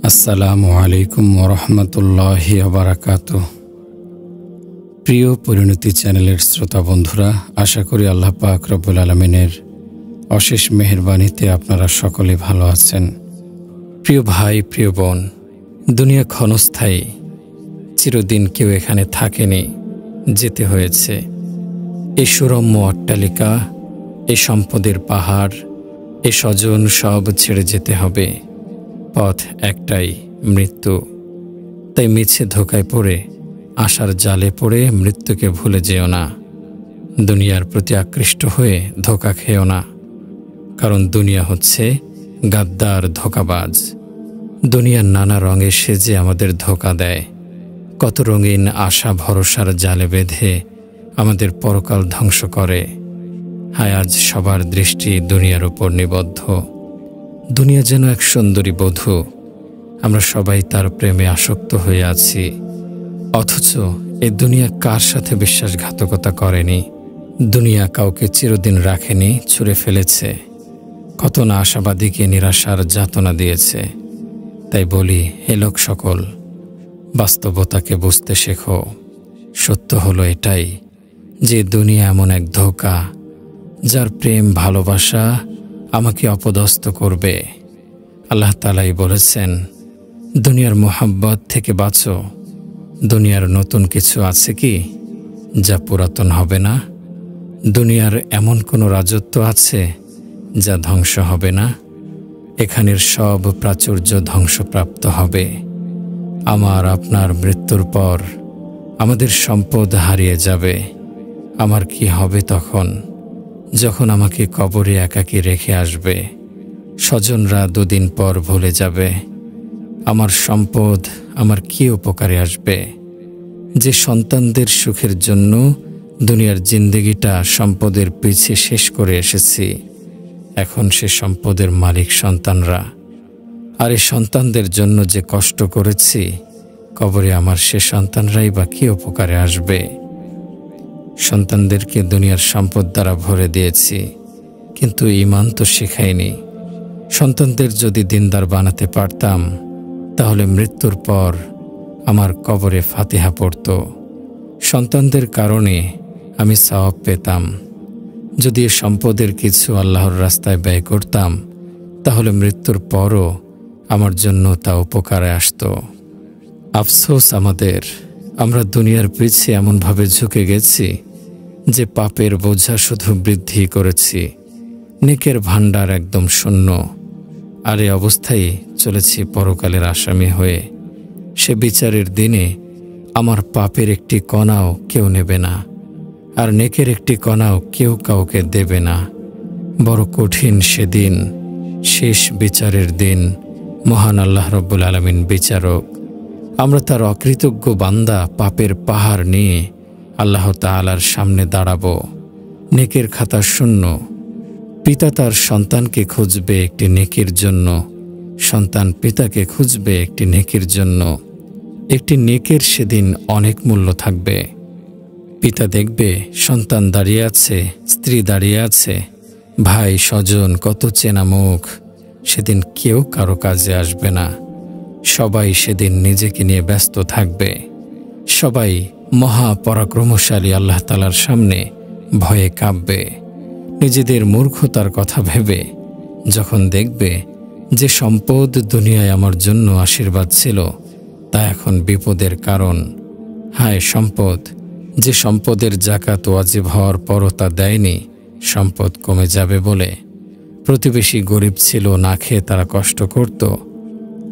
আসসালামু আলাইকুম ওরহমতুল্লাহি ওবারাকাতুহ। প্রিয় পরিণতি চ্যানেলের শ্রোতা বন্ধুরা, আশা করি আল্লাহ পাক রব্বুল আলামিনের অশেষ মেহেরবানিতে আপনারা সকলে ভালো আছেন। প্রিয় ভাই, প্রিয় বোন, দুনিয়া ক্ষণস্থায়ী, চিরদিন কেউ এখানে থাকেনি, যেতে হয়েছে। এই সুরম্য অট্টালিকা, এই সম্পদের পাহাড়, এই স্বজন সব ছেড়ে যেতে হবে। পথ একটাই, মৃত্যু। তাই মিছে ধোকায় পড়ে, আশার জালে পড়ে মৃত্যুকে ভুলে যেও না। দুনিয়ার প্রতি আকৃষ্ট হয়ে ধোকা খেও না, কারণ দুনিয়া হচ্ছে গাদ্দার, ধোকাবাজ। দুনিয়ার নানা রঙে সেজে আমাদের ধোকা দেয়। কত রঙিন আশা ভরসার জালে বেঁধে আমাদের পরকাল ধ্বংস করে। হায়, আজ সবার দৃষ্টি দুনিয়ার উপর নিবদ্ধ। দুনিয়া যেন এক সুন্দরী বধূ, আমরা সবাই তার প্রেমে আসক্ত হয়ে আছি। অথচ এই দুনিয়া কার সাথে বিশ্বাসঘাতকতা করেনি? দুনিয়া কাউকে চিরদিন রাখেনি, ছুঁড়ে ফেলেছে। কত না আশাবাদীকে নিরাশার যাতনা দিয়েছে। তাই বলি, হে লোক সকল, বাস্তবতাকে বুঝতে শেখো। সত্য হলো এটাই যে দুনিয়া এমন এক ধোঁকা, যার প্রেম ভালোবাসা আমাকে অপদস্থ করবে। আল্লাহ তাআলাই বলেছেন, দুনিয়ার মোহাব্বত থেকে বাঁচো। দুনিয়ার নতুন কিছু আছে কি যা পুরাতন হবে না? দুনিয়ার এমন কোনো রাজত্ব আছে যা ধ্বংস হবে না? এখানের সব প্রাচুর্য ধ্বংসপ্রাপ্ত হবে। আমার আপনার মৃত্যুর পর আমাদের সম্পদ হারিয়ে যাবে। আমার কি হবে তখন, যখন আমাকে কবরে একাকী রেখে আসবে? স্বজনরা দুদিন পর ভুলে যাবে। আমার সম্পদ আমার কি উপকারে আসবে? যে সন্তানদের সুখের জন্য দুনিয়ার জিন্দেগিটা সম্পদের পিছে শেষ করে এসেছি, এখন সে সম্পদের মালিক সন্তানরা। আর এই সন্তানদের জন্য যে কষ্ট করেছি, কবরে আমার সে সন্তানরাই বা কি উপকারে আসবে? সন্তানদেরকে দুনিয়ার সম্পদ দ্বারা ভরে দিয়েছি, কিন্তু ঈমান তো শেখায়নি। সন্তানদের যদি দিনদার বানাতে পারতাম, তাহলে মৃত্যুর পর আমার কবরে ফাতিহা পড়ত। সন্তানদের কারণে আমি সওয়াব পেতাম। যদি এ সম্পদের কিছু আল্লাহর রাস্তায় ব্যয় করতাম, তাহলে মৃত্যুর পরও আমার জন্য তা উপকারে আসত। আফসোস আমাদের, আমরা দুনিয়ার পিছে এমনভাবে ঝুঁকে গেছি যে পাপের বোঝা শুধু বৃদ্ধি করেছি। নেকের ভাণ্ডার একদম শূন্য। আর এই অবস্থায় চলেছি পরকালের আসামি হয়ে। সে বিচারের দিনে আমার পাপের একটি কণাও কেউ নেবে না, আর নেকের একটি কণাও কেউ কাউকে দেবে না। বড় কঠিন সেদিন, শেষ বিচারের দিন। মহান আল্লাহ রব্বুল আলামিন বিচারক। আমরা তার অকৃতজ্ঞ বান্দা পাপের পাহাড় নিয়ে আল্লাহ তাআলার সামনে দাঁড়াবো। নেকের খাতা শূন্য। পিতা তার সন্তানকে খুঁজবে একটি নেকির জন্য, সন্তান পিতাকে খুঁজবে একটি নেকির জন্য। একটি নেকের সেদিন অনেক মূল্য থাকবে। পিতা দেখবে সন্তান দাঁড়িয়ে আছে, স্ত্রী দাঁড়িয়ে আছে, ভাই স্বজন, কত চেনা মুখ। সেদিন কেউ কারো কাজে আসবে না। সবাই সেদিন নিজেকে নিয়ে ব্যস্ত থাকবে। সবাই মহাপরাক্রমশালী আল্লাহ তাআলার সামনে ভয়ে কাঁপবে। নিজেদের মূর্খতার কথা ভেবে যখন দেখবে যে সম্পদ দুনিয়ায় আমার জন্য আশীর্বাদ ছিল, তা এখন বিপদের কারণ। হায় সম্পদ, যে সম্পদের যাকাত ওয়াজিব হওয়ার পরও তা দেয়নি, সম্পদ কমে যাবে বলে। প্রতিবেশী গরিব ছিল, না খেয়ে তারা কষ্ট করত,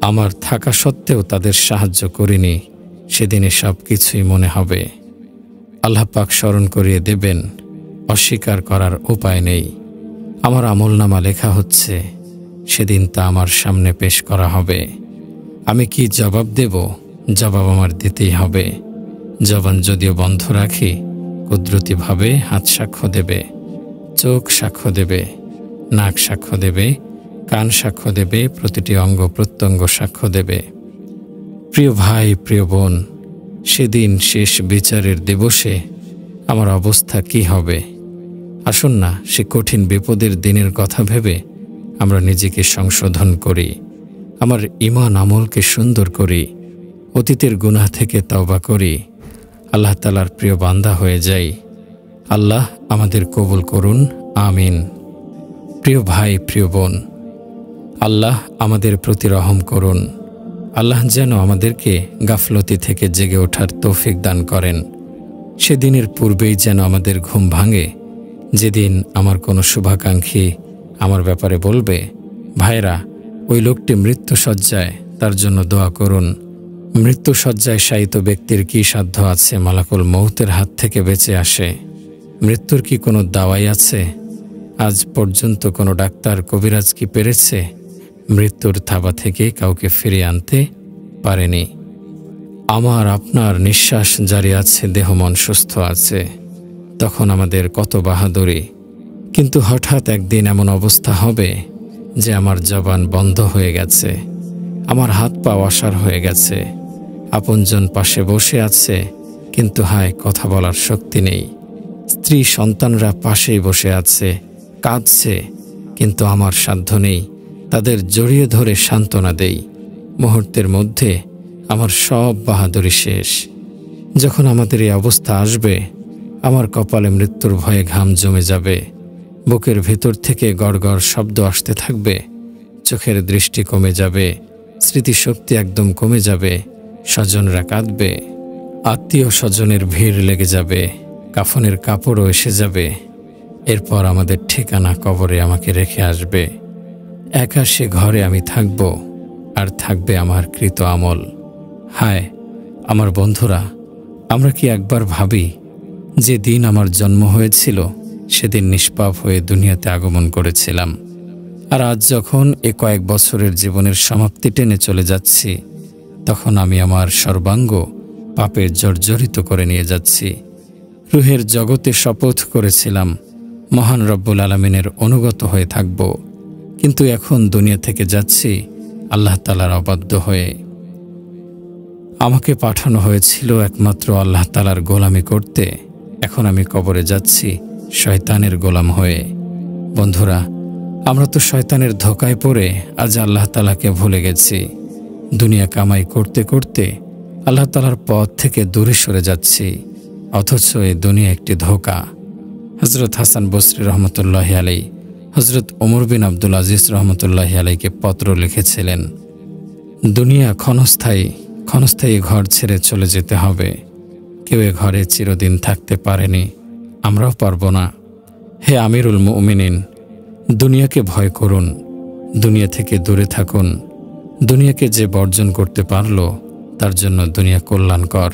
আমার থাকা সত্ত্বেও তাদের সাহায্য করিনি। সেদিনে সব কিছুই মনে হবে। আল্লাহ পাক স্মরণ করিয়ে দেবেন, অস্বীকার করার উপায় নেই। আমার আমলনামা লেখা হচ্ছে, সেদিন তা আমার সামনে পেশ করা হবে। আমি কি জবাব দেব? জবাব আমার দিতেই হবে। জবান যদিও বন্ধ রাখি, কুদরতিভাবে হাত সাক্ষ্য দেবে, চোখ সাক্ষ্য দেবে, নাক সাক্ষ্য দেবে, কান সাক্ষ্য দেবে, প্রতিটি অঙ্গ প্রত্যঙ্গ সাক্ষ্য দেবে। প্রিয় ভাই, প্রিয় বোন, সেদিন শেষ বিচারের দিবসে আমার অবস্থা কি হবে? আসুন না, সে কঠিন বিপদের দিনের কথা ভেবে আমরা নিজেকে সংশোধন করি। আমার ঈমান আমলকে সুন্দর করি, অতীতের গুনাহ থেকে তওবা করি, আল্লাহ তাআলার প্রিয় বান্দা হয়ে যাই। আল্লাহ আমাদের কবুল করুন, আমিন। প্রিয় ভাই, প্রিয় বোন, আল্লাহ আমাদের প্রতি রহম করুন। আল্লাহ যেন আমাদেরকে গাফলতি থেকে জেগে ওঠার তৌফিক দান করেন। সেদিনের পূর্বেই যেন আমাদের ঘুম ভাঙে, যেদিন আমার কোনো শুভাকাঙ্ক্ষী আমার ব্যাপারে বলবে, ভাইরা, ওই লোকটি মৃত্যুশয্যায়, তার জন্য দোয়া করুন। মৃত্যুশয্যায় শায়িত ব্যক্তির কি সাধ্য আছে মালাকুল মউতের হাত থেকে বেঁচে আসে? মৃত্যুর কি কোনো দাওয়াই আছে? আজ পর্যন্ত কোনো ডাক্তার কবিরাজ কি পেরেছে মৃত্যুর থাবা থেকে কাউকে ফিরিয়ে আনতে? পারেনি। আমার আপনার নিঃশ্বাস জারি আছে, দেহ মন সুস্থ আছে, তখন আমাদের কত বাহাদুরি। কিন্তু হঠাৎ একদিন এমন অবস্থা হবে যে আমার জবান বন্ধ হয়ে গেছে, আমার হাত পা অসাড় হয়ে গেছে, আপনজন পাশে বসে আছে, কিন্তু হায় কথা বলার শক্তি নেই। স্ত্রী সন্তানরা পাশেই বসে আছে, কাঁদছে, কিন্তু আমার সাধ্য নেই তাদের জড়িয়ে ধরে সান্ত্বনা দেই। মুহূর্তের মধ্যে আমার সব বাহাদুরি শেষ। যখন আমাদের এই অবস্থা আসবে, আমার কপালে মৃত্যুর ভয়ে ঘাম জমে যাবে, বুকের ভেতর থেকে গড়গড় শব্দ আসতে থাকবে, চোখের দৃষ্টি কমে যাবে, স্মৃতিশক্তি একদম কমে যাবে, স্বজনরা কাঁদবে, আত্মীয় স্বজনের ভিড় লেগে যাবে, কাফনের কাপড়ও এসে যাবে। এরপর আমাদের ঠিকানা কবরে আমাকে রেখে আসবে। একা সে ঘরে আমি থাকব, আর থাকবে আমার কৃত আমল। হায় আমার বন্ধুরা, আমরা কি একবার ভাবি যে দিন আমার জন্ম হয়েছিল সেদিন নিষ্পাপ হয়ে দুনিয়াতে আগমন করেছিলাম, আর আজ যখন কয়েক বছরের জীবনের সমাপ্তি টেনে চলে যাচ্ছি, তখন আমি আমার সর্বাঙ্গ পাপে জর্জরিত করে নিয়ে যাচ্ছি। রুহের জগতে শপথ করেছিলাম মহান রব্বুল আলামিনের অনুগত হয়ে থাকব, কিন্তু এখন দুনিয়া থেকে যাচ্ছি আল্লাহ তাআলার অবাধ্য হয়ে। আমাকে পাঠানো হয়েছিল একমাত্র আল্লাহ তাআলার গোলামি করতে, এখন আমি কবরে যাচ্ছি শয়তানের গোলাম হয়ে। বন্ধুরা, আমরা তো শয়তানের ধোকায় পড়ে আজ আল্লাহ তাআলাকে ভুলে গেছি। দুনিয়া কামাই করতে করতে আল্লাহ তাআলার পথ থেকে দূরে সরে যাচ্ছি, অথচ এই দুনিয়া একটি ধোঁকা। হযরত হাসান বসরি রহমতুল্লাহি আলাইহি হযরত ওমর বিন আব্দুল আজিজ রহমতুল্লাহি আলাইহিকে পত্র লিখেছিলেন, দুনিয়া ক্ষণস্থায়ী ঘর ছেড়ে চলে যেতে হবে। কেউ এ ঘরে চিরদিন থাকতে পারেনি, আমরাও পারব না। হে আমিরুল মুমিনিন, দুনিয়াকে ভয় করুন, দুনিয়া থেকে দূরে থাকুন। দুনিয়াকে যে বর্জন করতে পারল তার জন্য দুনিয়া কল্যাণকর।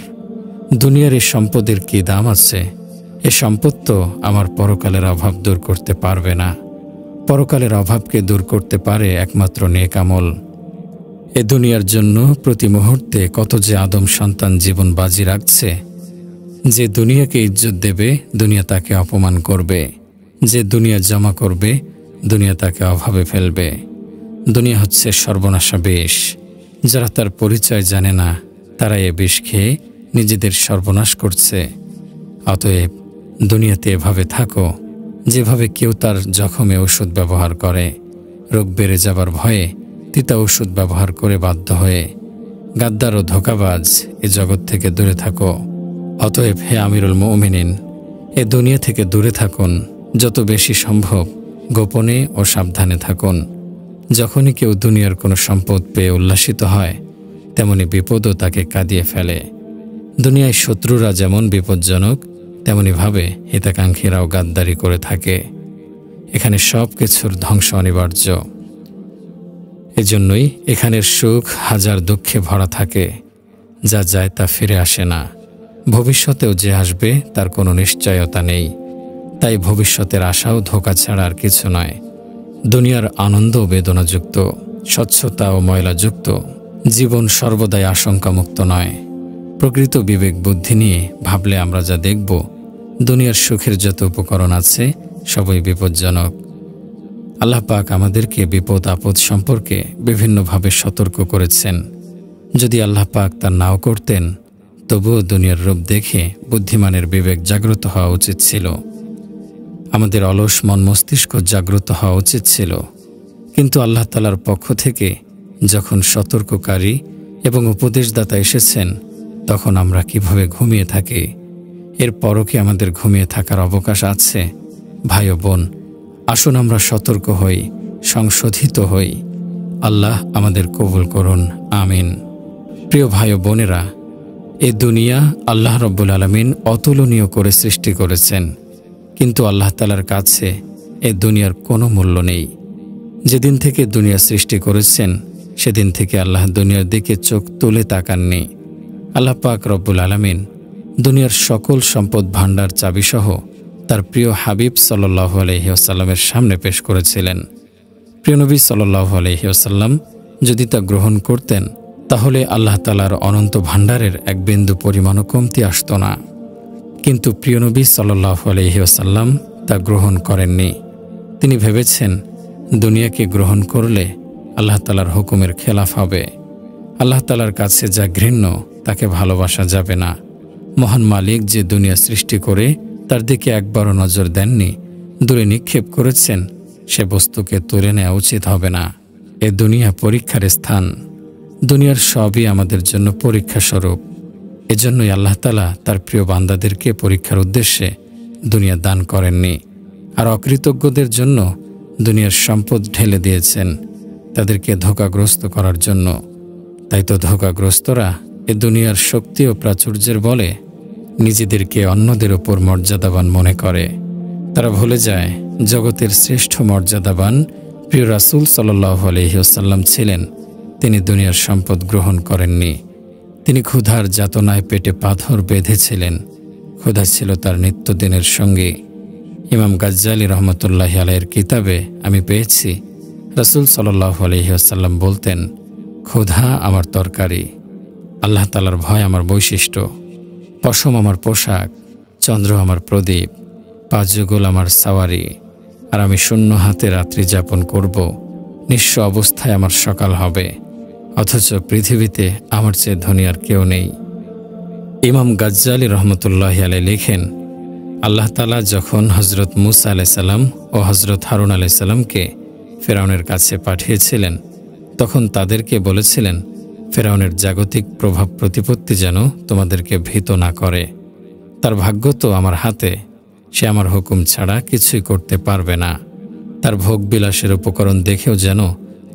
দুনিয়ার এই সম্পদের কি দাম আছে? এ সম্পদ তো আমার পরকালের অভাব দূর করতে পারবে না। পরকালের অভাবকে দূর করতে পারে একমাত্র নেক আমল। এ দুনিয়ার জন্য প্রতি মুহূর্তে কত যে আদম সন্তান জীবন বাজি রাখছে। যে দুনিয়াকে ইজ্জত দেবে, দুনিয়া তাকে অপমান করবে। যে দুনিয়া জমা করবে, দুনিয়া তাকে অভাবে ফেলবে। দুনিয়া হচ্ছে সর্বনাশা বিষ। যারা তার পরিচয় জানে না, তারা এ বিষ খেয়ে নিজেদের সর্বনাশ করছে। অতএব দুনিয়াতে এভাবে থাকো যেভাবে কেউ তার জখমে ওষুধ ব্যবহার করে, রোগ বেড়ে যাবার ভয়ে তিতা ওষুধ ব্যবহার করে বাধ্য হয়ে। গাদ্দার ও ধোঁকাবাজ এ জগৎ থেকে দূরে থাকো। অতএব হে আমিরুল মুমিনিন, এ দুনিয়া থেকে দূরে থাকুন, যত বেশি সম্ভব গোপনে ও সাবধানে থাকুন। যখনই কেউ দুনিয়ার কোনো সম্পদ পেয়ে উল্লাসিত হয়, তেমনি বিপদও তাকে কাঁদিয়ে ফেলে। দুনিয়ায় শত্রুরা যেমন বিপজ্জনক, তেমনিভাবে হিতাকাঙ্ক্ষীরাও গাদ্দারি করে থাকে। এখানে সব কিছুর ধ্বংস অনিবার্য। এজন্যই এখানের সুখ হাজার দুঃখে ভরা থাকে, যা যায় তা ফিরে আসে না। ভবিষ্যতেও যে আসবে তার কোনো নিশ্চয়তা নেই। তাই ভবিষ্যতের আশাও ধোঁকা ছাড়া আর কিছু নয়। দুনিয়ার আনন্দ বেদনাযুক্ত, স্বচ্ছতা ও ময়লাযুক্ত। জীবন সর্বদাই আশঙ্কামুক্ত নয়। প্রকৃত বিবেক বুদ্ধি নিয়ে ভাবলে আমরা যা দেখব, দুনিয়ার সুখের যত উপকরণ আছে সবই বিপজ্জনক। আল্লাহ পাক আমাদেরকে বিপদ আপদ সম্পর্কে বিভিন্নভাবে সতর্ক করেছেন। যদি আল্লাহ পাক তা নাও করতেন, তবুও দুনিয়ার রূপ দেখে বুদ্ধিমানের বিবেক জাগ্রত হওয়া উচিত ছিল। আমাদের অলস মন মস্তিষ্ক জাগ্রত হওয়া উচিত ছিল। কিন্তু আল্লাহ তাআলার পক্ষ থেকে যখন সতর্ককারী এবং উপদেশদাতা এসেছেন তখন আমরা কিভাবে ঘুমিয়ে থাকি? এরপরও কি আমাদের ঘুমিয়ে থাকার অবকাশ আছে? ভাই ও বোন, আসুন আমরা সতর্ক হই, সংশোধিত হই। আল্লাহ আমাদের কবুল করুন, আমিন। প্রিয় ভাই ও বোনেরা, এই দুনিয়া আল্লাহ রব্বুল আলামিন অতুলনীয় করে সৃষ্টি করেছেন, কিন্তু আল্লাহ তাআলার কাছে এই দুনিয়ার কোনো মূল্য নেই। যেদিন থেকে দুনিয়া সৃষ্টি করেছেন সেদিন থেকে আল্লাহ দুনিয়ার দিকে চোখ তুলে তাকাননি। আল্লাহ পাক রব্বুল আলামিন দুনিয়ার সকল সম্পদ ভাণ্ডার চাবিসহ তার প্রিয় হাবিব সাল্লাল্লাহু আলাইহি ওয়াসাল্লামের সামনে পেশ করেছিলেন। প্রিয় নবী সাল্লাল্লাহু আলাইহি ওয়াসাল্লাম যদি তা গ্রহণ করতেন তাহলে আল্লাহ তাআলার অনন্ত ভাণ্ডারের এক বিন্দু পরিমাণও কমতি আসত না। কিন্তু প্রিয় নবী সাল্লাল্লাহু আলাইহি ওয়াসাল্লাম তা গ্রহণ করেননি। তিনি ভেবেছেন দুনিয়াকে গ্রহণ করলে আল্লাহ তাআলার হুকুমের খেলাফ হবে। আল্লাহ তাআলার কাছে যা ঘৃণ্য তাকে ভালোবাসা যাবে না। মহান মালিক যে দুনিয়া সৃষ্টি করে তার দিকে একবারও নজর দেননি, দূরে নিক্ষেপ করেছেন, সে বস্তুকে তুলে নেওয়া উচিত হবে না। এ দুনিয়া পরীক্ষার স্থান। দুনিয়ার সবই আমাদের জন্য পরীক্ষা স্বরূপ। এজন্যই আল্লাহ তাআলা তার প্রিয় বান্দাদেরকে পরীক্ষার উদ্দেশ্যে দুনিয়া দান করেননি। আর অকৃতজ্ঞদের জন্য দুনিয়ার সম্পদ ঢেলে দিয়েছেন, তাদেরকে ধোঁকাগ্রস্ত করার জন্য। তাই তো ধোঁকাগ্রস্তরা এ দুনিয়ার শক্তি ও প্রাচুর্যের বলে নিজেদেরকে অন্যদের ওপর মর্যাদাবান মনে করে। তারা ভুলে যায় জগতের শ্রেষ্ঠ মর্যাদাবান প্রিয় রাসূল সাল্লাল্লাহু আলাইহি ওয়াসাল্লাম ছিলেন। তিনি দুনিয়ার সম্পদ গ্রহণ করেননি। তিনি ক্ষুধার যাতনায় পেটে পাথর বেঁধেছিলেন। ক্ষুধা ছিল তার নিত্যদিনের সঙ্গী। ইমাম গাজ্জালী রহমতুল্লাহি আলাইহির কিতাবে আমি পেয়েছি রাসূল সাল্লাল্লাহু আলাইহি ওয়াসাল্লাম বলতেন, ক্ষুধা আমার তরকারি, আল্লাহ তাআলার ভয় আমার বৈশিষ্ট্য, পশম আমার পোশাক, চন্দ্র আমার প্রদীপ, পাঁচ যুগল আমার সাওয়ারি, আর আমি শূন্য হাতে রাত্রি যাপন করব। নিঃস্ব অবস্থায় আমার সকাল হবে, অথচ পৃথিবীতে আমার চেয়ে ধনী আর কেউ নেই। ইমাম গাজ্জালী রহমতুল্লাহি আলাইহি লেখেন, আল্লাহ তাআলা যখন হযরত মূসা আলাইহিস সালাম ও হযরত হারুন আলাইহিস সালামকে ফেরাউনের কাছে পাঠিয়েছিলেন, তখন তাদেরকে বলেছিলেন, ফেরাউনের জাগতিক প্রভাব প্রতিপত্তি যেন তোমাদেরকে ভীত না করে। তার ভাগ্য তো আমার হাতে, সে আমার হুকুম ছাড়া কিছুই করতে পারবে না। তার ভোগবিলাসের উপকরণ দেখেও যেন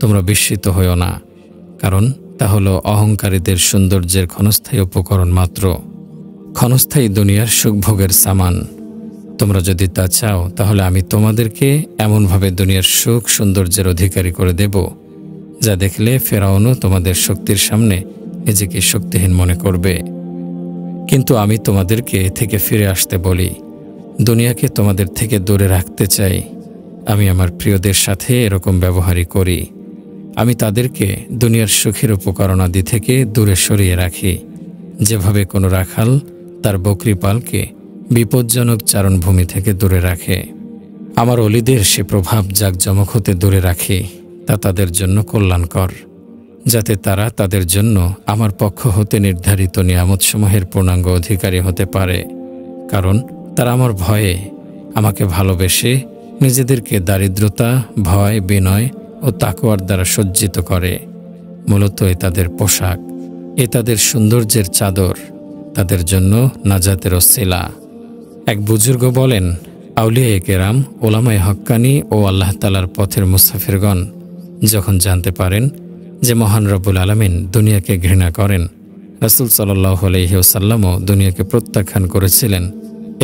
তোমরা বিস্মিত হইও না, কারণ তা হলো অহংকারীদের সৌন্দর্যের ক্ষণস্থায়ী উপকরণ মাত্র, ক্ষণস্থায়ী দুনিয়ার সুখভোগের সামান। তোমরা যদি তা চাও তাহলে আমি তোমাদেরকে এমনভাবে দুনিয়ার সুখ সৌন্দর্যের অধিকারী করে দেব, যা দেখলে ফেরাউনও তোমাদের শক্তির সামনে নিজেকে শক্তিহীন মনে করবে। কিন্তু আমি তোমাদেরকে এ থেকে ফিরে আসতে বলি, দুনিয়াকে তোমাদের থেকে দূরে রাখতে চাই। আমি আমার প্রিয়দের সাথে এরকম ব্যবহারই করি। আমি তাদেরকে দুনিয়ার সুখের উপকরণাদি থেকে দূরে সরিয়ে রাখি, যেভাবে কোনো রাখাল তার বকরি পালকে বিপজ্জনক চারণভূমি থেকে দূরে রাখে। আমার অলিদের সে প্রভাব জাঁকজমক হতে দূরে রাখি, তা তাদের জন্য কল্যাণকর, যাতে তারা তাদের জন্য আমার পক্ষ হতে নির্ধারিত নিয়ামতসমূহের পূর্ণাঙ্গ অধিকারী হতে পারে। কারণ তারা আমার ভয়ে, আমাকে ভালোবেসে নিজেদেরকে দারিদ্রতা, ভয়, বিনয় ও তাকওয়ার দ্বারা সজ্জিত করে। মূলত এ তাদের পোশাক, এ তাদের সৌন্দর্যের চাদর, তাদের জন্য নাজাতের ওসিলা। এক বুজুর্গ বলেন, আউলিয়া কেরাম, ওলামায়ে হক্কানি ও আল্লাহ তাআলার পথের মুসাফিরগণ যখন জানতে পারেন যে মহান রব্বুল আলামিন দুনিয়াকে ঘৃণা করেন, রাসূল সাল্লাল্লাহু আলাইহি ওয়াসাল্লামও দুনিয়াকে প্রত্যাখ্যান করেছিলেন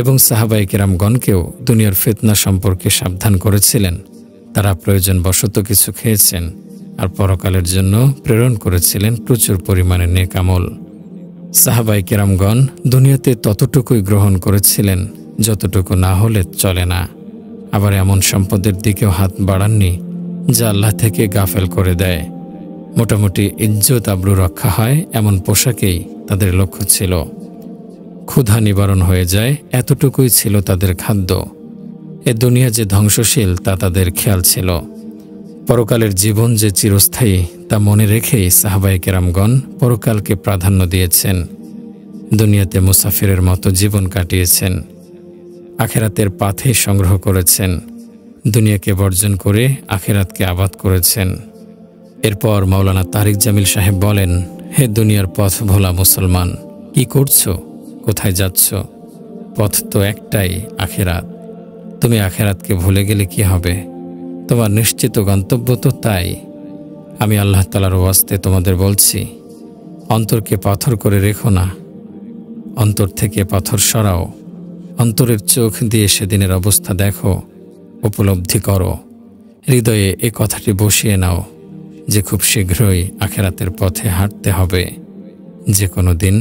এবং সাহাবায়ে কেরামগণকেও দুনিয়ার ফিতনা সম্পর্কে সাবধান করেছিলেন, তারা প্রয়োজনবশত কিছু খেয়েছেন আর পরকালের জন্য প্রেরণ করেছিলেন প্রচুর পরিমাণে নেক আমল। সাহাবায়ে কেরামগণ দুনিয়াতে ততটুকুই গ্রহণ করেছিলেন যতটুকু না হলে চলে না। আবার এমন সম্পদের দিকেও হাত বাড়াননি যা আল্লাহ থেকে গাফেল করে দেয়। মোটামুটি ইজ্জত আবরু রক্ষা হয় এমন পোশাকেই তাদের লক্ষ্য ছিল। ক্ষুধা নিবারণ হয়ে যায় এতটুকুই ছিল তাদের খাদ্য। এ দুনিয়া যে ধ্বংসশীল তা তাদের খেয়াল ছিল। পরকালের জীবন যে চিরস্থায়ী তা মনে রেখেই সাহাবায়ে কেরামগণ পরকালকে প্রাধান্য দিয়েছেন। দুনিয়াতে মুসাফিরের মতো জীবন কাটিয়েছেন, আখেরাতের পাথে সংগ্রহ করেছেন, দুনিয়াকে বর্জন করে আখেরাতকে আবাদ করেছেন। এরপর মাওলানা তারিক জামিল সাহেব বলেন, হে দুনিয়ার পথ ভোলা মুসলমান, কি করছো, কোথায় যাচ্ছ? পথ তো একটাই, আখিরাত। তুমি আখিরাতকে ভুলে গেলে কি হবে? তোমার নিশ্চিত গন্তব্য তো তাই। আমি আল্লাহ তাআলার ওয়াস্তে তোমাদের বলছি, অন্তরকে পাথর করে রেখো না, অন্তর থেকে পাথর সরাও। অন্তরের চোখ দিয়ে সেদিনের অবস্থা দেখো, উপলব্ধি করো। হৃদয়ে এ কথাটি বসিয়ে নাও যে খুব শীঘ্রই আখিরাতের পথে হাঁটতে হবে। যে কোনো দিন,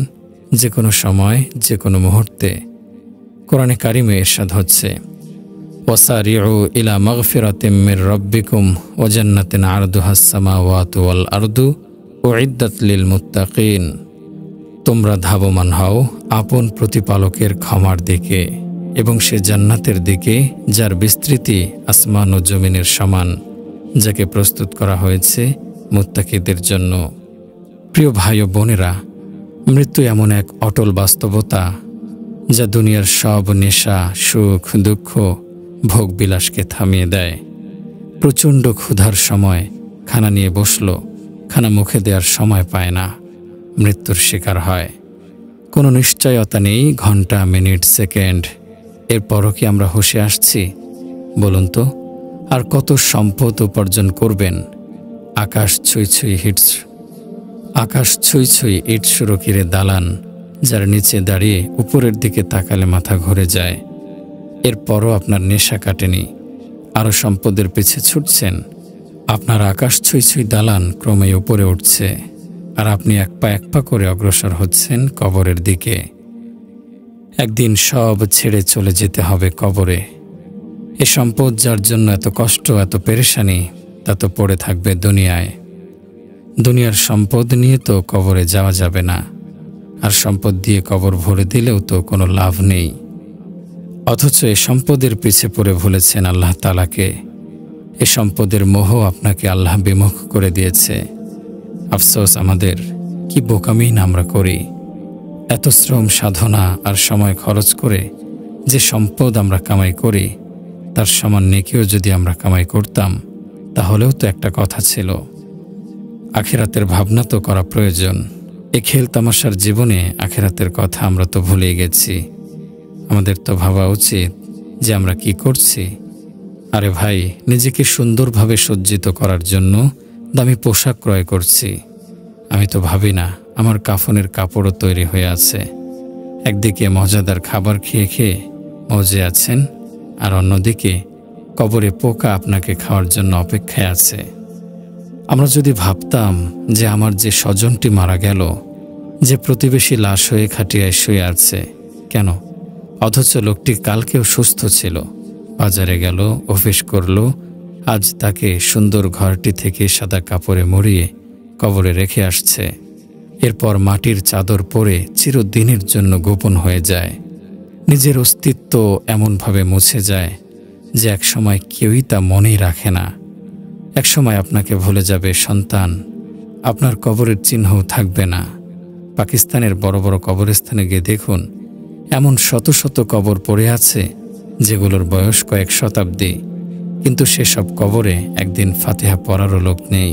যে কোনো সময়, যে কোনো মুহূর্তে। কোরআনে কারিমে ইরশাদ হচ্ছে, ওয়াসারিউ ইলা মাগফিরাতিম মির রাব্বিকুম ওয়া জান্নাতিন আরদুহাস সামাওয়াতু ওয়াল আরদু উইদ্দাত লিল মুত্তাকিন। তোমরা ধাবমান হও আপন প্রতিপালকের ক্ষমার দিকে এবং সে জান্নাতের দিকে যার বিস্তৃতি আসমান ও জমিনের সমান, যাকে প্রস্তুত করা হয়েছে মুত্তাকিদের জন্য। প্রিয় ভাই ও বোনেরা, মৃত্যু এমন এক অটল বাস্তবতা যা দুনিয়ার সব নেশা, সুখ, দুঃখ, ভোগ বিলাসকে থামিয়ে দেয়। প্রচণ্ড ক্ষুধার সময় খানা নিয়ে বসল, খানা মুখে দেওয়ার সময় পায় না, মৃত্যুর শিকার হয়। কোনো নিশ্চয়তা নেই ঘন্টা, মিনিট, সেকেন্ড। এরপরও কি আমরা হুঁশে আসছি? বলুন তো, আর কত সম্পদ উপার্জন করবেন? আকাশ ছুঁই ছুঁই ইট সুরকিরে দালান, যার নিচে দাঁড়িয়ে উপরের দিকে তাকালে মাথা ঘুরে যায়। এরপরও আপনার নেশা কাটেনি, আরও সম্পদের পিছে ছুটছেন। আপনার আকাশ ছুঁই দালান ক্রমে উপরে উঠছে, আর আপনি এক পা করে অগ্রসর হচ্ছেন কবরের দিকে। একদিন সব ছেড়ে চলে যেতে হবে কবরে। এ সম্পদ যার জন্য এত কষ্ট, এত পেরেশানি, তা তো পড়ে থাকবে দুনিয়ায়। দুনিয়ার সম্পদ নিয়ে তো কবরে যাওয়া যাবে না, আর সম্পদ দিয়ে কবর ভরে দিলেও তো কোনো লাভ নেই। অথচ এ সম্পদের পিছে পড়ে ভুলেছেন আল্লাহ তাআলাকে। এ সম্পদের মোহ আপনাকে আল্লাহ বিমুখ করে দিয়েছে। আফসোস আমাদের, কি বোকামি না আমরা করি। এত শ্রম, সাধনা আর সময় খরচ করে যে সম্পদ আমরা কামাই করি, তার সমান নেকিও যদি আমরা কামাই করতাম, তাহলেও তো একটা কথা ছিল। আখিরাতের ভাবনা তো করা প্রয়োজন। এ খেল তামাশার জীবনে আখিরাতের কথা আমরা তো ভুলেই গেছি। আমাদের তো ভাবা উচিত যে আমরা কি করছি। আরে ভাই, নিজেকে সুন্দরভাবে সজ্জিত করার জন্য দামি পোশাক ক্রয় করছি। আমি তো ভাবি না আমার কাফনের কাপড়ও তৈরি হয়ে আছে। একদিকে মজাদার খাবার খেয়ে খেয়ে মজে আছেন, আর অন্যদিকে কবরে পোকা আপনাকে খাওয়ার জন্য অপেক্ষায় আছে। আমরা যদি ভাবতাম যে আমার যে স্বজনটি মারা গেল, যে প্রতিবেশী লাশ হয়ে খাটিয়ায় শুয়ে আছে, কেন? অথচ লোকটি কালকেও সুস্থ ছিল, বাজারে গেল, অফিস করল, আজ তাকে সুন্দর ঘরটি থেকে সাদা কাপড়ে মুড়িয়ে কবরে রেখে আসছে। এরপর মাটির চাদর পরে চিরদিনের জন্য গোপন হয়ে যায়। নিজের অস্তিত্ব এমনভাবে মুছে যায় যে একসময় কেউই তা মনেই রাখে না। একসময় আপনাকে ভুলে যাবে সন্তান, আপনার কবরের চিহ্নও থাকবে না। পাকিস্তানের বড় বড় কবরস্থানে গিয়ে দেখুন, এমন শত শত কবর পড়ে আছে যেগুলোর বয়স কয়েক শতাব্দী, কিন্তু সেসব কবরে একদিন ফাতিহা পড়ারও লোক নেই।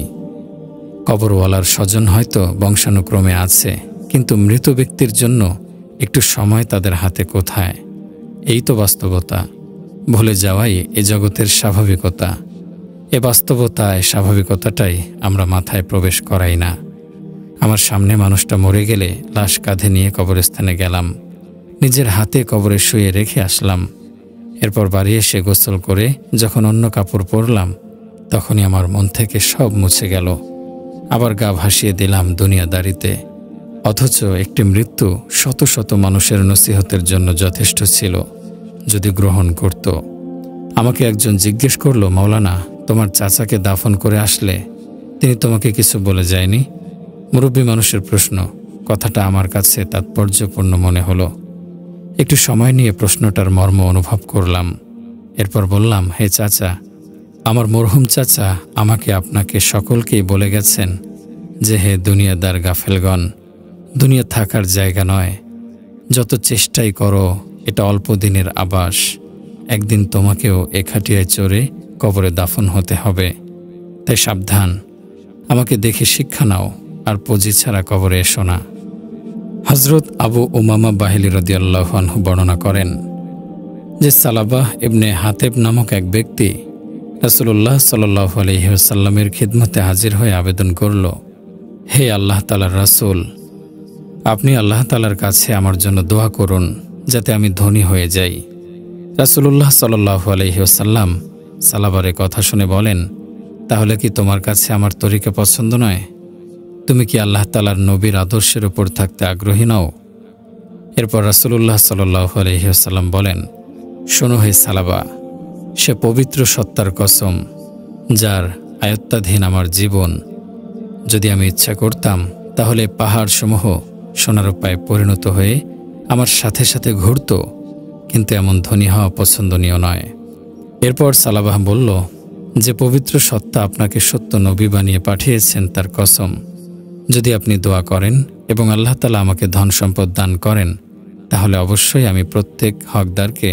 কবরওয়ালার স্বজন হয়তো বংশানুক্রমে আছে, কিন্তু মৃত ব্যক্তির জন্য একটু সময় তাদের হাতে কোথায়? এই তো বাস্তবতা। ভুলে যাওয়াই এ জগতের স্বাভাবিকতা। এ বাস্তবতায় স্বাভাবিকতাটাই আমরা মাথায় প্রবেশ করাই না। আমার সামনে মানুষটা মরে গেলে লাশ কাঁধে নিয়ে কবরস্থানে গেলাম, নিজের হাতে কবরে শুয়ে রেখে আসলাম। এরপর বাড়ি এসে গোসল করে যখন অন্য কাপড় পরলাম, তখনই আমার মন থেকে সব মুছে গেল। আবার গা ভাসিয়ে দিলাম দুনিয়াদারিতে। অথচ একটি মৃত্যু শত শত মানুষের নসিহতের জন্য যথেষ্ট ছিল, যদি গ্রহণ করত। আমাকে একজন জিজ্ঞেস করলো, মাওলানা, তোমার চাচাকে দাফন করে আসলে তিনি তোমাকে কিছু বলে যায়নি? মুরব্বী মানুষের প্রশ্ন, কথাটা আমার কাছে তাৎপর্যপূর্ণ মনে হলো। একটু সময় নিয়ে প্রশ্নটার মর্ম অনুভব করলাম। এরপর বললাম, হে চাচা, আমার মরহুম চাচা আমাকে আপনাকে সকলকেই বলে গেছেন যে, হে দুনিয়াদার গাফেলগণ, দুনিয়া থাকার জায়গা নয়। যত চেষ্টাই করো, এটা অল্প দিনের আবাস। একদিন তোমাকেও এ খাটিয়ায় চড়ে কবরে দাফন হতে হবে। তাই সাবধান। আমাকে দেখে শিক্ষা নাও, আর পুঁজি ছাড়া কবরে এসো না। হজরত আবু উমামা বাহিলি রাদিয়াল্লাহু আনহু বর্ণনা করেন যে সালাবাহ ইবনে হাতেব নামক এক ব্যক্তি রাসূলুল্লাহ সাল্লাল্লাহু আলাইহি ওয়াসাল্লামের খিদমতে হাজির হয়ে আবেদন করল, হে আল্লাহ তাআলার রাসূল, আপনি আল্লাহ তাআলার কাছে আমার জন্য দোয়া করুন যাতে আমি ধনী হয়ে যাই। রাসূলুল্লাহ সাল্লাল্লাহু আলাইহি ওয়াসাল্লাম সালাবারের কথা শুনে বলেন, তাহলে কি তোমার কাছে আমার তরিকা পছন্দ নয়? তুমি কি আল্লাহ তাআলার নবীর আদর্শের উপর থাকতে আগ্রহী নও? এরপর রাসূলুল্লাহ সাল্লাল্লাহু আলাইহি ওয়াসাল্লাম বলেন, শোনো হে সালাবা, সে পবিত্র সত্তার কসম যার আয়ত্তাধীন আমার জীবন, যদি আমি ইচ্ছা করতাম তাহলে পাহাড়সমূহ সোনার পায়ে পরিণত হয়ে আমার সাথে সাথে ঘুরত, কিন্তু এমন ধনী হওয়া পছন্দনীয় নয়। এরপর সালাবাহ বলল, যে পবিত্র সত্তা আপনাকে সত্য নবী বানিয়ে পাঠিয়েছেন তার কসম, যদি আপনি দোয়া করেন এবং আল্লাহ তাআলা আমাকে ধন সম্পদ দান করেন, তাহলে অবশ্যই আমি প্রত্যেক হকদারকে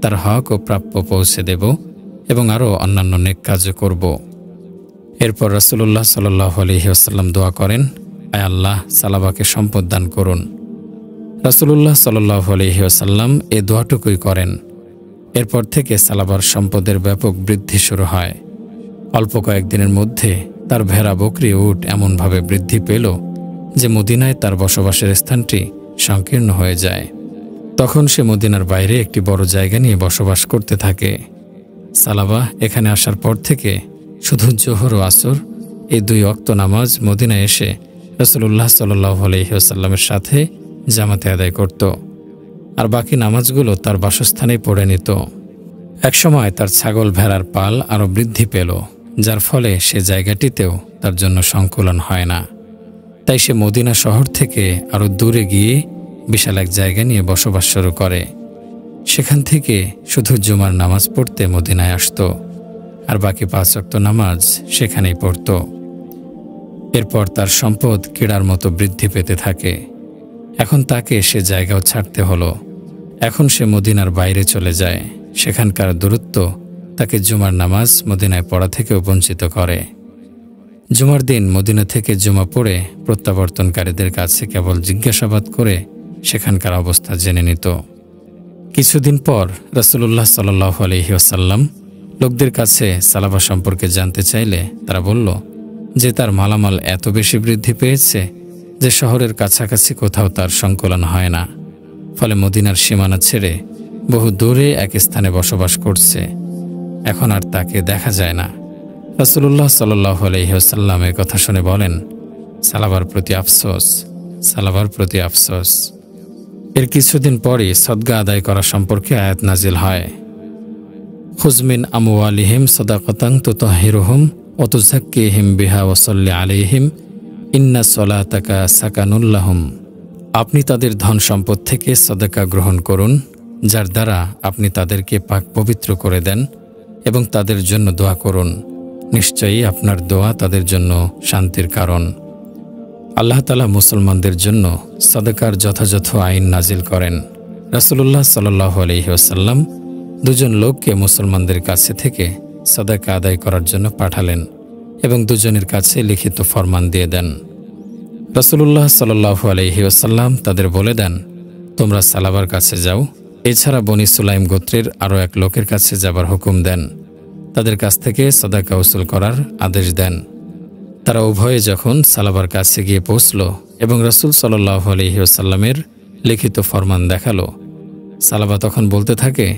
তার হক ও প্রাপ্য পৌঁছে দেব এবং আরও অন্যান্য নেক কাজও করব। এরপর রাসূলুল্লাহ সাল্লাল্লাহু আলাইহি ওয়াসাল্লাম দোয়া করেন, আয় আল্লাহ, সালাবাকে সম্পদ দান করুন। রাসূলুল্লাহ সাল্লাল্লাহু আলাইহি ওয়াসাল্লাম এ দোয়াটুকুই করেন। এরপর থেকে সালাবার সম্পদের ব্যাপক বৃদ্ধি শুরু হয়। অল্প কয়েকদিনের মধ্যে তার ভেড়া, বকরি, উট এমনভাবে বৃদ্ধি পেল যে মদিনায় তার বসবাসের স্থানটি সংকীর্ণ হয়ে যায়। তখন সে মদিনার বাইরে একটি বড় জায়গা নিয়ে বসবাস করতে থাকে। সালাবাহ এখানে আসার পর থেকে শুধু জোহর ও আসর এই 2 ওয়াক্ত নামাজ মদিনায় এসে রাসূলুল্লাহ সাল্লাল্লাহু আলাইহি ওয়াসাল্লামের সাথে জামাতে আদায় করত, আর বাকি নামাজগুলো তার বাসস্থানেই পড়ে নিত। একসময় তার ছাগল ভেড়ার পাল আরও বৃদ্ধি পেল, যার ফলে সে জায়গাটিতেও তার জন্য সংকুলন হয় না। তাই সে মদিনা শহর থেকে আরও দূরে গিয়ে বিশাল এক জায়গা নিয়ে বসবাস শুরু করে। সেখান থেকে শুধু জুমার নামাজ পড়তে মদিনায় আসত, আর বাকি 5 ওয়াক্ত নামাজ সেখানেই পড়ত। এরপর তার সম্পদ কীড়ার মতো বৃদ্ধি পেতে থাকে। এখন তাকে সে জায়গাও ছাড়তে হলো। এখন সে মদিনার বাইরে চলে যায়। সেখানকার দূরত্ব তাকে জুমার নামাজ মদিনায় পড়া থেকেও বঞ্চিত করে। জুমার দিন মদিনা থেকে জুমা পড়ে প্রত্যাবর্তনকারীদের কাছে কেবল জিজ্ঞাসাবাদ করে সেখানকার অবস্থা জেনে নিত। কিছুদিন পর রাসূলুল্লাহ সাল্লাল্লাহু আলাইহি ওয়াসাল্লাম লোকদের কাছে সালাবা সম্পর্কে জানতে চাইলে তারা বলল যে তার মালামাল এত বেশি বৃদ্ধি পেয়েছে যে শহরের কাছাকাছি কোথাও তার সংকলন হয় না। ফলে মদিনার সীমানা ছেড়ে বহু দূরে এক স্থানে বসবাস করছে। এখন আর তাকে দেখা যায় না। রাসূলুল্লাহ সাল্লাল্লাহু আলাইহি ওয়াসাল্লাম এর কথা শুনে বলেন, সালাবার প্রতি আফসোস, সালাবার প্রতি আফসোস। এর কিছুদিন পরই সদকা আদায় করা সম্পর্কে আয়াত নাজিল হয়। খুয মিন আমওয়ালিহিম সাদাকাতান তুতাহহিরুহুম ওয়া তুযাক্কিহিম বিহা ওয়া সাল্লি আলাইহিম ইন্না সলাতাকা সাকানুল লাহুম। আপনি তাদের ধন সম্পদ থেকে সদকা গ্রহণ করুন, যার দ্বারা আপনি তাদেরকে পাক পবিত্র করে দেন, এবং তাদের জন্য দোয়া করুন। নিশ্চয়ই আপনার দোয়া তাদের জন্য শান্তির কারণ। আল্লাহ তাআলা মুসলমানদের জন্য সদকার যথাযথ আইন নাজিল করেন। রাসূলুল্লাহ সাল্লাল্লাহু আলাইহি ওয়াসাল্লাম 2 জন লোককে মুসলমানদের কাছে থেকে সদকা আদায় করার জন্য পাঠালেন এবং 2 জনের কাছে লিখিত ফরমান দিয়ে দেন। রাসূলুল্লাহ সাল্লাল্লাহু আলাইহি ওয়াসাল্লাম তাদের বলে দেন, তোমরা সালাবার কাছে যাও। এছাড়া বনি সুলাইম গোত্রের আরও এক লোকের কাছে যাবার হুকুম দেন। তাদের কাছ থেকে সদকা উসুল করার আদেশ দেন। তারা উভয়ে যখন সালাবার কাছে গিয়ে পৌঁছল এবং রাসূল সাল্লাল্লাহু আলাইহি ওয়াসাল্লামের লিখিত ফরমান দেখালো, সালাবা তখন বলতে থাকে,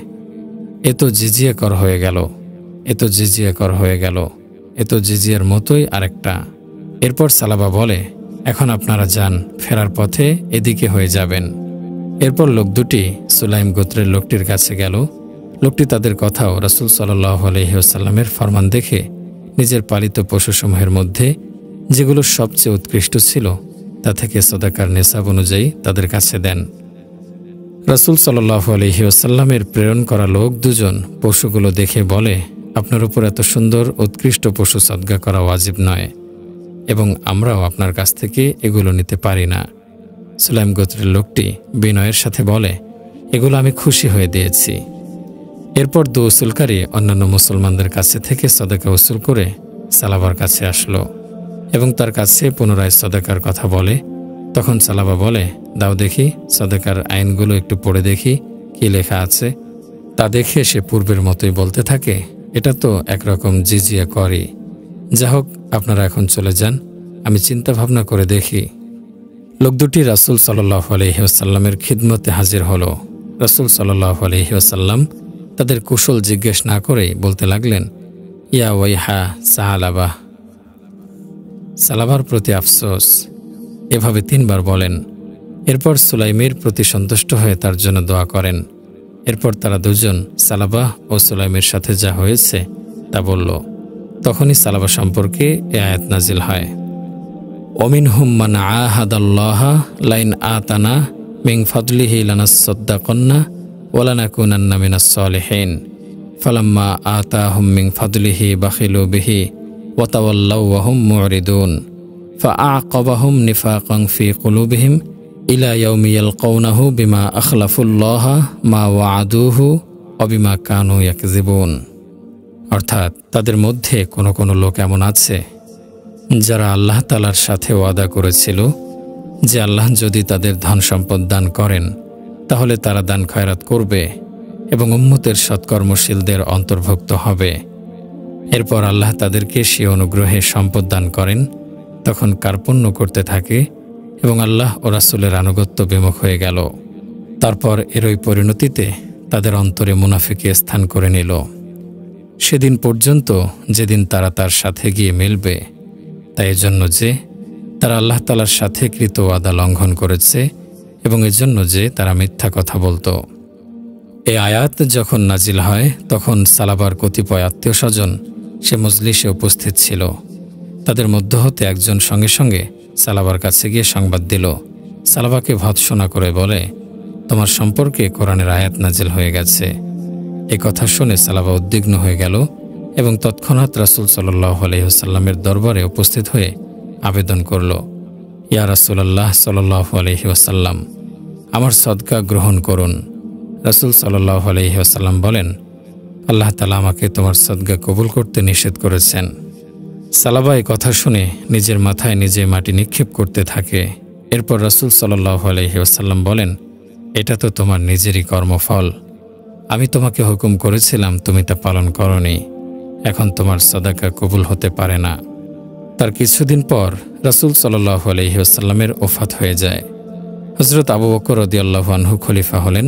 এ তো জিজিয়া কর হয়ে গেল, এ তো জিজিয়া কর হয়ে গেল, এ তো জিজিয়ার মতোই আরেকটা। এরপর সালাবা বলে, এখন আপনারা যান, ফেরার পথে এদিকে হয়ে যাবেন। এরপর লোক দুটি সুলাইম গোত্রের লোকটির কাছে গেল। লোকটি তাদের কথাও রাসূল সাল্লাল্লাহু আলাইহি ওয়াসাল্লামের ফরমান দেখে নিজের পালিত পশুসমূহের মধ্যে যেগুলো সবচেয়ে উৎকৃষ্ট ছিল তা থেকে সদাকার নেসাব অনুযায়ী তাদের কাছে দেন। রাসূল সাল্লাল্লাহু আলাইহি ওয়াসাল্লামের প্রেরণ করা লোক 2 জন পশুগুলো দেখে বলে, আপনার উপর এত সুন্দর উৎকৃষ্ট পশু সদকা করা ওয়াজিব নয়, এবং আমরাও আপনার কাছ থেকে এগুলো নিতে পারি না। সুলাইম গোত্রের লোকটি বিনয়ের সাথে বলে, এগুলো আমি খুশি হয়ে দিয়েছি। এরপর দু উসুলকারী অন্যান্য মুসলমানদের কাছে থেকে সদকা উসুল করে সালাবার কাছে আসলো এবং তার কাছে পুনরায় সাদাকার কথা বলে, তখন সালাবা বলে, দাও দেখি সাদাকার আইনগুলো একটু পড়ে দেখি কি লেখা আছে। তা দেখে সে পূর্বের মতোই বলতে থাকে, এটা তো একরকম জিজিয়া করই। যা হোক, আপনারা এখন চলে যান, আমি চিন্তা ভাবনা করে দেখি। লোক দুটি রাসূল সাল্লাল্লাহু আলাইহি ওয়াসাল্লামের খিদমতে হাজির হলো। রাসূল সাল্লাল্লাহু আলাইহি ওয়াসাল্লাম তাদের কুশল জিজ্ঞেস না করেই বলতে লাগলেন, ইয়া ওয়াইহা সালাবা, সালাবার প্রতি আফসোস। এভাবে 3 বার বলেন। এরপর সুলাইমের প্রতি সন্তুষ্ট হয়ে তার জন্য দোয়া করেন। এরপর তারা দুজন সালাবা ও সুলাইমের সাথে যা হয়েছে তা বলল। তখনই সালাবা সম্পর্কে এ আয়াত নাজিল হয়, ওমিনহুম মান আহাদাল্লাহা লাইন আতানা মিন ফাদলিহি লানাসসাদ্দাকান্না ওয়া লানাকুনান্না মিনাস সালিহিন ফালাম্মা আতাহুম মিন ফাদলিহি বাখিলু বিহি ওয়া তাওয়াল্লাউ ওয়া হুম মুরিদুন ফাআকাবাহুম নিফাকান ফি কুলুবিহিম ইলা ইয়াউমি ইয়ালকাউনাহু বিমা আখলাফুল্লাহা মা ওয়াআদুহু ওয়া বিমা কানু ইয়াকযিবুন। অর্থাৎ তাদের মধ্যে কোনো কোনো লোক এমন আছে যারা আল্লাহ তাআলার সাথে ওয়াদা করেছিল যে আল্লাহ যদি তাদের ধন সম্পদ দান করেন তাহলে তারা দান খয়রাত করবে এবং উম্মতের সৎকর্মশীলদের অন্তর্ভুক্ত হবে। এরপর আল্লাহ তাদেরকে সে অনুগ্রহে সম্পদ দান করেন, তখন কার্পণ্য করতে থাকে এবং আল্লাহ ও রাসূলের আনুগত্য বিমুখ হয়ে গেল। তারপর এরই পরিণতিতে তাদের অন্তরে মুনাফিকি স্থান করে নিল, সেদিন পর্যন্ত যেদিন তারা তার সাথে গিয়ে মিলবে। তাই এজন্য যে তারা আল্লাহ তাআলার সাথে কৃত ওয়াদা লঙ্ঘন করেছে এবং এজন্য যে তারা মিথ্যা কথা বলতো। এই আয়াত যখন নাজিল হয় তখন সালাবার কতিপয় আত্মীয় স্বজন সে মজলিসে উপস্থিত ছিল। তাদের মধ্য হতে একজন সঙ্গে সঙ্গে সালাবার কাছে গিয়ে সংবাদ দিল। সালাবাকে ভৎসনা করে বলে, তোমার সম্পর্কে কোরআনের আয়াত নাজিল হয়ে গেছে। এ কথা শুনে সালাবা উদ্বিগ্ন হয়ে গেল এবং তৎক্ষণাৎ রাসূল সাল্লাল্লাহু আলাইহি ওয়াসাল্লামের দরবারে উপস্থিত হয়ে আবেদন করল, ইয়া রাসূলুল্লাহ সাল্লাল্লাহু আলাইহি ওয়াসাল্লাম, আমার সদকা গ্রহণ করুন। রাসূল সাল্লাল্লাহু আলাইহি ওয়াসাল্লাম বলেন, আল্লাহ তাআলা আমাকে তোমার সদকা কবুল করতে নিষেধ করেছেন। সালাবা এই কথা শুনে নিজের মাথায় নিজে মাটি নিক্ষেপ করতে থাকে। এরপর রাসূল সাল্লাল্লাহু আলাইহি ওয়াসাল্লাম বলেন, এটা তো তোমার নিজেরই কর্মফল। আমি তোমাকে হুকুম করেছিলাম, তুমি তা পালন করনি। এখন তোমার সাদাকা কবুল হতে পারে না। তার কিছুদিন পর রাসূল সাল্লাল্লাহু আলাইহি ওয়াসাল্লামের ওফাত হয়ে যায়। হযরত আবু বকর রাদিয়াল্লাহু আনহু খলিফা হলেন।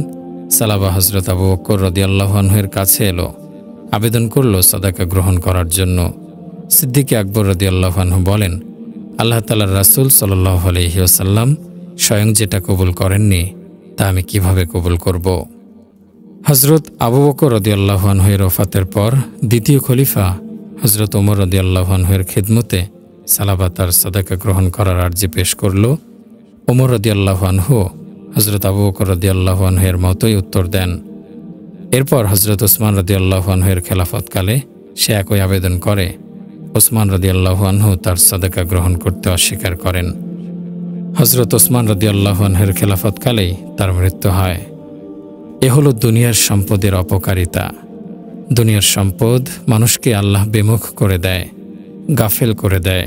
সালাবা হযরত আবু বকর রাদিয়াল্লাহু আনহুর কাছে এলো, আবেদন করল সাদাকা গ্রহণ করার জন্য। সিদ্দিক আকবর রাদিয়াল্লাহু আনহু বলেন, আল্লাহ তাআলার রাসূল সাল্লাল্লাহু আলাইহি ওয়াসাল্লাম স্বয়ং যেটা কবুল করেননি তা আমি কিভাবে কবুল করব। হযরত আবু বকর রাদিয়াল্লাহু আনহুর ওফাতের পর দ্বিতীয় খলিফা হযরত ওমর রাদিয়াল্লাহু আনহুর খিদমতে সালাবা তার সাদাকা গ্রহণ করার আর্জি পেশ করল। ওমর রাদিয়াল্লাহু আনহু হযরত আবু বকর রাদিয়াল্লাহু আনহুর মতোই উত্তর দেন। এরপর হযরত ওসমান রাদিয়াল্লাহু আনহুর খেলাফতকালে সে একই আবেদন করে। ওসমান রাদিয়াল্লাহু আনহু তার সাদাকা গ্রহণ করতে অস্বীকার করেন। হযরত ওসমান রাদিয়াল্লাহু আনহুর খেলাফতকালেই তার মৃত্যু হয়। এ হলো দুনিয়ার সম্পদের অপকারিতা। দুনিয়ার সম্পদ মানুষকে আল্লাহ বিমুখ করে দেয়, গাফেল করে দেয়।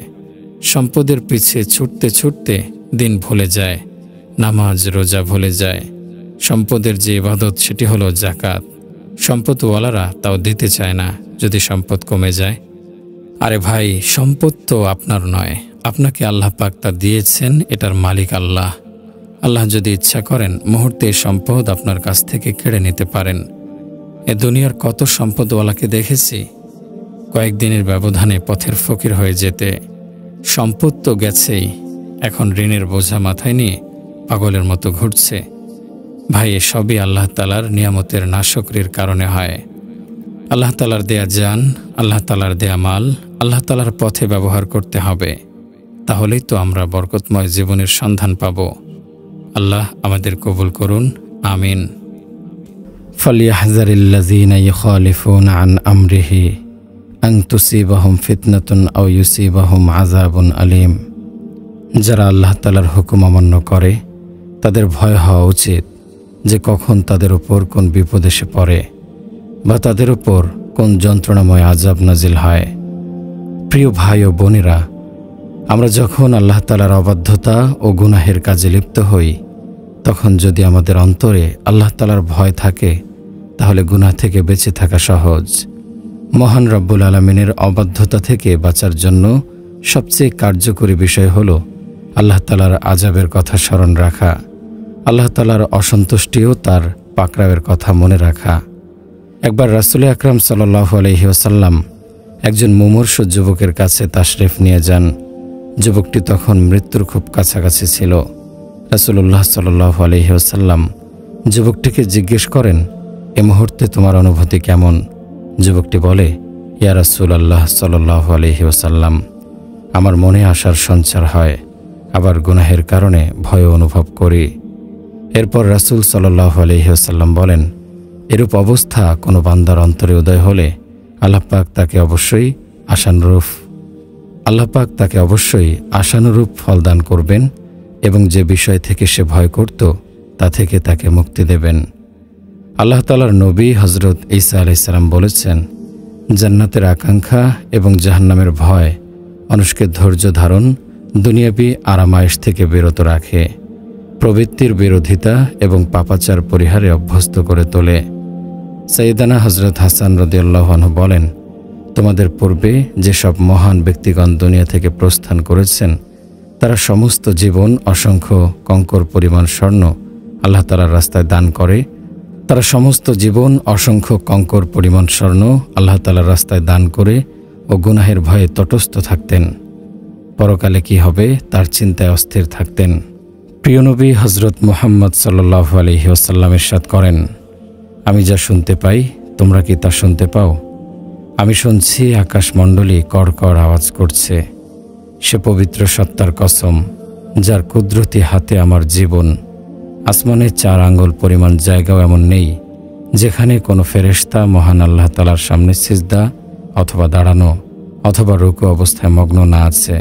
সম্পদের পিছে ছুটতে ছুটতে দিন ভুলে যায়, নামাজ রোজা ভুলে যায়। সম্পদের যে ইবাদত সেটি হলো যাকাত। সম্পদওয়ালারা তাও দিতে চায় না যদি সম্পদ কমে যায়। আরে ভাই, সম্পদ তো আপনার নয়, আপনাকে আল্লাহ পাক তা দিয়েছেন, এটার মালিক আল্লাহ। আল্লাহ যদি ইচ্ছা করেন মুহূর্তে সম্পদ আপনার কাছ থেকে কেড়ে নিতে পারেন। এ দুনিয়ার কত সম্পদওয়ালাকে দেখেছি কয়েকদিনের ব্যবধানে পথের ফকির হয়ে যেতে। সম্পদ তো গেছেই, এখন ঋণের বোঝা মাথায় নিয়ে পাগলের মতো ঘুরছে। ভাই, এসবই আল্লাহ তাআলার নিয়ামতের নাশকরির কারণে হয়। আল্লাহ তাআলার দেয়া জান, আল্লাহ তাআলার দেয়া মাল আল্লাহ তাআলার পথে ব্যবহার করতে হবে, তাহলেই তো আমরা বরকতময় জীবনের সন্ধান পাব। আল্লাহ আমাদের কবুল করুন, আমিন। ফালিয়াহযারিল্লাযীনা ইউখালিফুনা আন আমরিহি আন তুসিবাহুম ফিতনাতুন আও ইউসিবাহুম আযাবুন আলীম। যারা আল্লাহ তাআলার হুকুম অমান্য করে তাদের ভয় হওয়া উচিত যে কখন তাদের উপর কোন বিপদ এসে পড়ে বা তাদের উপর কোন যন্ত্রণাময় আযাব নাজিল হয়। প্রিয় ভাই ও বোনেরা, আমরা যখন আল্লাহ তাআলার অবাধ্যতা ও গুনাহের কাজে লিপ্ত হই, তখন যদি আমাদের অন্তরে আল্লাহ তাআলার ভয় থাকে, তাহলে গুনাহ থেকে বেঁচে থাকা সহজ। মহান রব্বুল আলামিনের অবাধ্যতা থেকে বাঁচার জন্য সবচেয়ে কার্যকরী বিষয় হল আল্লাহ তাআলার আযাবের কথা স্মরণ রাখা, আল্লাহ তাআলার অসন্তুষ্টি ও তার পাকড়াওয়ের কথা মনে রাখা। একবার রাসূল আকরাম সাল্লাল্লাহু আলাইহি ওয়াসাল্লাম একজন মুমূর্ষু যুবকের কাছে তাশরিফ নিয়ে যান। যুবকটি তখন মৃত্যুর খুব কাছাকাছি ছিল। রাসূলুল্লাহ সাল্লাল্লাহু আলাইহি ওয়াসাল্লাম যুবকটিকে জিজ্ঞেস করেন, এ মুহূর্তে তোমার অনুভূতি কেমন? যুবকটি বলে, ইয়া রাসূলুল্লাহ সাল্লাল্লাহু আলাইহি ওয়াসাল্লাম, আমার মনে আশার সঞ্চার হয়, আবার গুনাহের কারণে ভয় অনুভব করি। এরপর রাসূল সাল্লাল্লাহু আলাইহি ওয়াসাল্লাম বলেন, এরূপ অবস্থা কোনো বান্দার অন্তরে উদয় হলে আল্লাহ পাক তাকে অবশ্যই আশানুরূপ ফল দান করবেন এবং যে বিষয় থেকে সে ভয় করত তা থেকে তাকে মুক্তি দেবেন। আল্লাহ তাআলার নবী হযরত ঈসা আলাইহিস সালাম বলেছেন, জান্নাতের আকাঙ্ক্ষা এবং জাহান্নামের ভয় মানুষকে ধৈর্য ধারণ, দুনিয়াবী আরামায়েশ থেকে বিরত রাখে, প্রবৃত্তির বিরোধিতা এবং পাপাচার পরিহারে অভ্যস্ত করে তোলে। সাইয়েদানা হযরত হাসান রাদিয়াল্লাহু আনহু বলেন, তোমাদের পূর্বে যেসব মহান ব্যক্তিগণ দুনিয়া থেকে প্রস্থান করেছেন, তারা সমস্ত জীবন অসংখ্য কঙ্কর পরিমাণ স্বর্ণ আল্লাহ তাআলার রাস্তায় দান করে। ও গুনাহের ভয়ে তটস্থ থাকতেন। পরকালে কি হবে তার চিন্তায় অস্থির থাকতেন। প্রিয় নবী হযরত মুহাম্মদ সাল্লাল্লাহু আলাইহি ওয়াসাল্লাম ইরশাদ করেন, আমি যা শুনতে পাই তোমরা কি তা শুনতে পাও? আমি শুনছি আকাশমণ্ডলী কড়কড় আওয়াজ করছে। সে পবিত্র সত্তার কসম, যার কুদরতি হাতে আমার জীবন। আসমানে 4 আঙ্গুল পরিমাণ জায়গাও এমন নেই যেখানে কোনো ফেরেশতা মহান আল্লাহ তাআলার সামনে সিজদা অথবা দাঁড়ানো অথবা রুকু অবস্থায় মগ্ন না আছে।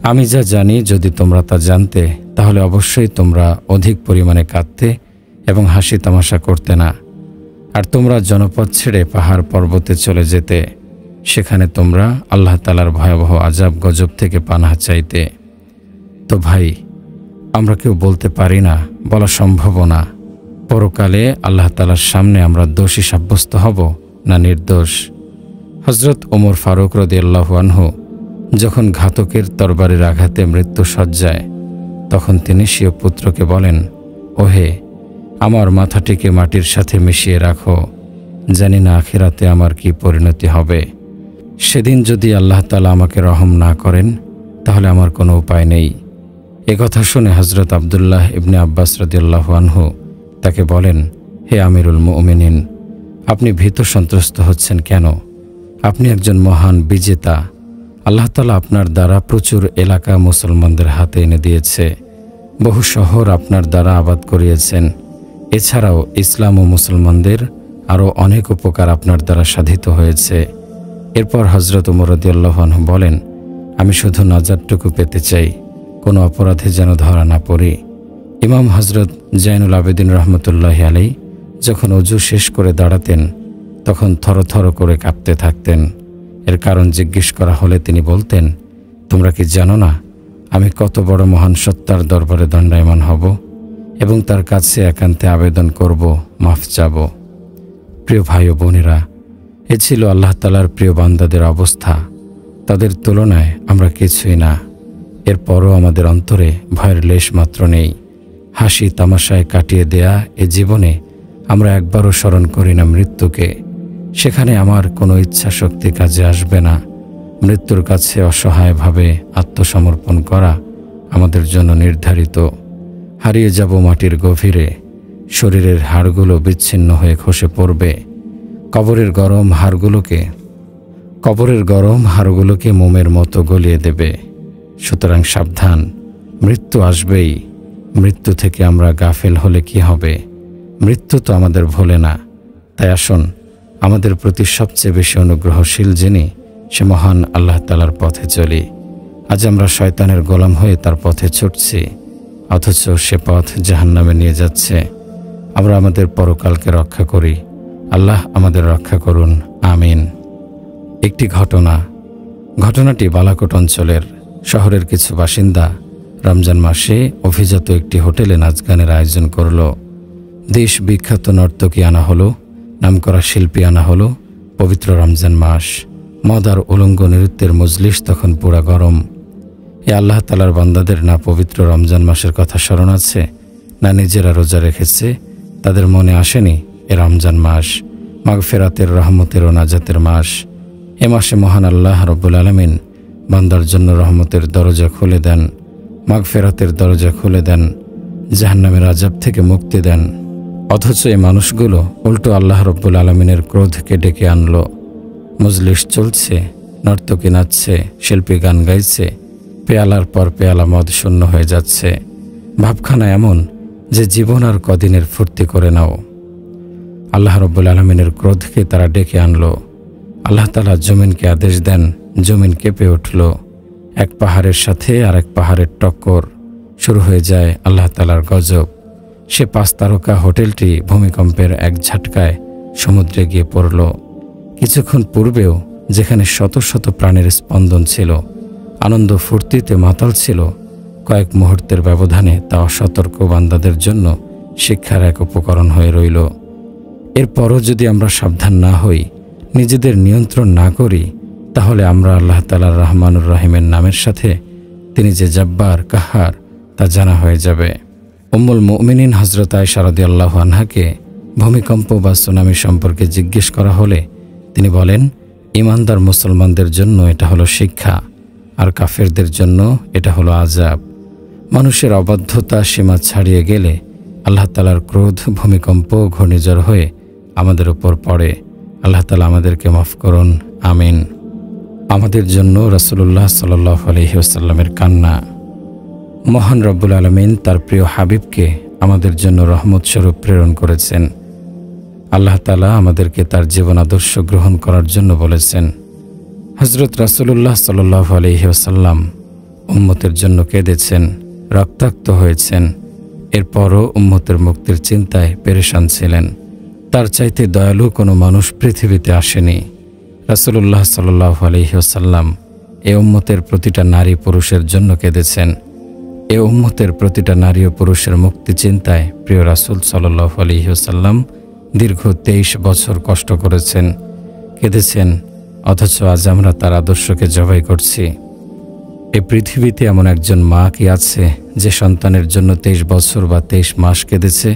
আমি যা জানি যদি তোমরা তা জানতে, তাহলে অবশ্যই তোমরা অধিক পরিমাণে কাঁদতে এবং হাসি তামাশা করতে না। আর তোমরা জনপদ ছেড়ে পাহাড় পর্বতে চলে যেতে, সেখানে তোমরা আল্লাহ তাআলার ভয়াবহ আযাব গজব থেকে পানাহ চাইতে। তো ভাই, আমরা কেউ বলতে পারি না, বলা সম্ভবও না, পরকালে আল্লাহ তাআলার সামনে আমরা দোষী সাব্যস্ত হব না নির্দোষ। হযরত ওমর ফারুক রাদিয়াল্লাহু আনহু যখন ঘাতকের তরবারির আঘাতে মৃত্যু সজ্জায়, তখন তিনি স্বীয় পুত্রকে বলেন, ওহে, আমার মাথাটিকে মাটির সাথে মিশিয়ে রাখো, জানি না আখিরাতে আমার কি পরিণতি হবে। সেদিন যদি আল্লাহ তাআলা আমাকে রহম না করেন, তাহলে আমার কোনো উপায় নেই। একথা শুনে হযরত আব্দুল্লাহ ইবনে আব্বাস রাদিয়াল্লাহু আনহু তাকে বলেন, হে আমিরুল মুমিনিন, আপনি ভীত সন্ত্রস্ত হচ্ছেন কেন? আপনি একজন মহান বিজেতা। আল্লাহ তাআলা আপনার দ্বারা প্রচুর এলাকা মুসলমানদের হাতে এনে দিয়েছে, বহু শহর আপনার দ্বারা আবাদ করিয়েছেন। এছাড়াও ইসলাম ও মুসলমানদের আরও অনেক উপকার আপনার দ্বারা সাধিত হয়েছে। এরপর হযরত ওমর রাদিয়াল্লাহু আনহু বলেন, আমি শুধু নাজাতটুকু পেতে চাই, কোনো অপরাধে যেন ধরা না পড়ি। ইমাম হযরত জাইনুল আবেদিন রহমতুল্লাহি আলাইহি যখন ওযু শেষ করে দাঁড়াতেন, তখন থরথর করে কাঁপতে থাকতেন। এর কারণ জিজ্ঞেস করা হলে তিনি বলতেন, তোমরা কি জানো না আমি কত বড় মহান সত্তার দরবারে দণ্ডায়মান হব এবং তার কাছে একান্তে আবেদন করব, মাফ চাব। প্রিয় ভাই ও বোনেরা, এ ছিল আল্লাহ তাআলার প্রিয় বান্দাদের অবস্থা। তাদের তুলনায় আমরা কিছুই না। এরপরও আমাদের অন্তরে ভয়ের লেশ মাত্র নেই। হাসি তামাশায় কাটিয়ে দেয়া এ জীবনে আমরা একবারও স্মরণ করি না মৃত্যুকে। সেখানে আমার কোনো ইচ্ছা শক্তি কাজে আসবে না। মৃত্যুর কাছে অসহায়ভাবে আত্মসমর্পণ করা আমাদের জন্য নির্ধারিত। হারিয়ে যাব মাটির গভীরে, শরীরের হাড়গুলো বিচ্ছিন্ন হয়ে খসে পড়বে। কবরের গরম হাড়গুলোকে মোমের মতো গলিয়ে দেবে। সুতরাং সাবধান, মৃত্যু আসবেই। মৃত্যু থেকে আমরা গাফেল হলে কি হবে? মৃত্যু তো আমাদের ভোলে না। তাই আসুন, আমাদের প্রতি সবচেয়ে বেশি অনুগ্রহশীল যিনি, সে মহান আল্লাহ তাআলার পথে চলি। আজ আমরা শয়তানের গোলাম হয়ে তার পথে ছুটছি, অথচ সে পথ জাহান্নামে নিয়ে যাচ্ছে। আমরা আমাদের পরকালকে রক্ষা করি। আল্লাহ আমাদের রক্ষা করুন, আমিন। একটি ঘটনাটি বালাকোট অঞ্চলের। শহরের কিছু বাসিন্দা রমজান মাসে অভিজাত একটি হোটেলে নাচ গানের আয়োজন করল। দেশ বিখ্যাত নর্তকী আনা হলো, নামকরা শিল্পী আনা হলো। পবিত্র রমজান মাস, মদ আর উলঙ্গ নৃত্যের মজলিস তখন পুরা গরম। এ আল্লাহ তাআলার বান্দাদের না পবিত্র রমজান মাসের কথা স্মরণ আছে, না নিজেরা রোজা রেখেছে। তাদের মনে আসেনি এ রমজান মাস মাগফিরাতের, রহমতের ও নাজাতের মাস। এ মাসে মহান আল্লাহ রব্বুল আলামিন বান্দার জন্য রহমতের দরজা খুলে দেন, মাগফিরাতের দরজা খুলে দেন, জাহান্নামের আযাব থেকে মুক্তি দেন। অথচ এই মানুষগুলো উল্টো আল্লাহ রব্বুল আলামিনের ক্রোধকে ডেকে আনলো। মজলিস চলছে, নর্তকী নাচছে, শিল্পী গান গাইছে, পেয়ালার পর পেয়ালা মদ শূন্য হয়ে যাচ্ছে। ভাবখানা এমন যে জীবন আর কদিনের ফুর্তি করে নাও। আল্লাহ রব্বুল আলামিনের ক্রোধকে তারা ডেকে আনলো। আল্লাহ তাআলা জমিনকে আদেশ দেন, জমিন কেঁপে উঠল। এক পাহাড়ের সাথে আর এক পাহাড়ের টক্কর, শুরু হয়ে যায় আল্লাহ তাআলার গজব। সে 5 তারকা হোটেলটি ভূমিকম্পের এক ঝাটকায় সমুদ্রে গিয়ে পড়ল। কিছুক্ষণ পূর্বেও যেখানে শত শত প্রাণের স্পন্দন ছিল, আনন্দ ফুর্তিতে মাতাল ছিল, কয়েক মুহূর্তের ব্যবধানে তা অসতর্ক বান্দাদের জন্য শিক্ষার এক উপকরণ হয়ে রইল। এরপরও যদি আমরা সাবধান না হই, নিজেদের নিয়ন্ত্রণ না করি, তাহলে আমরা আল্লাহ তাআলার রহমানুর রহিমের নামের সাথে তিনি যে জব্বার কাহার তা জানা হয়ে যাবে। উম্মুল মুমিনিন হযরত আয়েশা রাদিয়াল্লাহু আনহাকে ভূমিকম্প বা সুনামি সম্পর্কে জিজ্ঞেস করা হলে তিনি বলেন, ঈমানদার মুসলমানদের জন্য এটা হলো শিক্ষা, আর কাফেরদের জন্য এটা হলো আযাব। মানুষের অবাধ্যতা সীমা ছাড়িয়ে গেলে আল্লাহ তাআলার ক্রোধ ভূমিকম্প ঘূর্ণিঝড় হয়ে আমাদের উপর পড়ে। আল্লাহ তাআলা আমাদেরকে মাফ করুন, আমিন। আমাদের জন্য রাসূলুল্লাহ সাল্লাল্লাহু আলাইহি ওয়াসাল্লামের কান্না। মহান রব্বুল আলামিন তার প্রিয় হাবিবকে আমাদের জন্য রহমত স্বরূপ প্রেরণ করেছেন। আল্লাহ তাআলা আমাদেরকে তার জীবন আদর্শ গ্রহণ করার জন্য বলেছেন। হযরত রাসূলুল্লাহ সাল্লাল্লাহু আলাইহি ওয়াসাল্লাম উম্মতের জন্য কেঁদেছেন, রক্তাক্ত হয়েছেন। এরপরও উম্মতের মুক্তির চিন্তায় পেরেশান ছিলেন। তার চাইতে দয়ালু কোনো মানুষ পৃথিবীতে আসেনি। রাসূলুল্লাহ সাল্লাল্লাহু আলাইহি ওয়াসাল্লাম এ উম্মতের প্রতিটা নারী পুরুষের জন্য কেঁদেছেন। এ উম্মতের প্রতিটা নারী ও পুরুষের মুক্তি চিন্তায় প্রিয় রাসূল সাল্লাল্লাহু আলাইহি ওয়াসাল্লাম দীর্ঘ 23 বছর কষ্ট করেছেন, কেঁদেছেন। অথচ আজ আমরা তার আদর্শকে জবাই করছি। এই পৃথিবীতে এমন একজন মা কি আছে যে সন্তানের জন্য 23 বছর বা 23 মাস কেঁদেছে?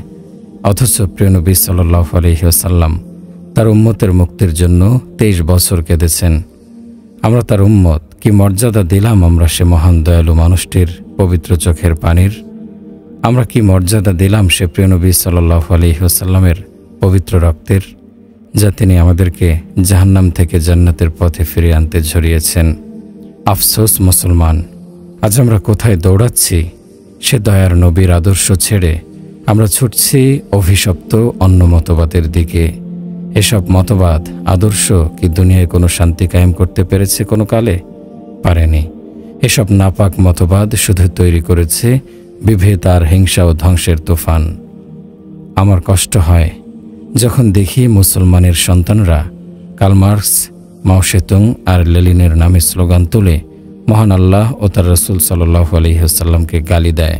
অথচ প্রিয় নবী সাল্লাল্লাহু আলাইহি ওয়াসাল্লাম তার উম্মতের মুক্তির জন্য 23 বছর কেঁদেছেন। আমরা তার উম্মত, কি মর্যাদা দিলাম আমরা সে মহান দয়ালু মানুষটির পবিত্র চোখের পানির? আমরা কি মর্যাদা দিলাম সে প্রিয় নবী সাল্লাল্লাহু আলাইহি ওয়াসাল্লামের পবিত্র রক্তের, যা তিনি আমাদেরকে জাহান্নাম থেকে জান্নাতের পথে ফিরিয়ে আনতে ঝরিয়েছেন। আফসোস মুসলমান, আজ আমরা কোথায় দৌড়াচ্ছি? সে দয়ার নবীর আদর্শ ছেড়ে আমরা ছুটছি অভিশপ্ত অন্য মতবাদের দিকে। এসব মতবাদ আদর্শ কি দুনিয়ায় কোনো শান্তি কায়েম করতে পেরেছে কোনো কালে? পারেনি। এসব নাপাক মতবাদ শুধু তৈরি করেছে বিভেদ আর হিংসা ও ধ্বংসের তুফান। আমার কষ্ট হয় যখন দেখি মুসলমানের সন্তানরা কার্ল মার্কস, মাও সেতুং আর লেনিনের নামে স্লোগান তুলে মহান আল্লাহ ও তার রাসূল সাল্লাল্লাহু আলাইহি ওয়াসাল্লামকে গালি দেয়,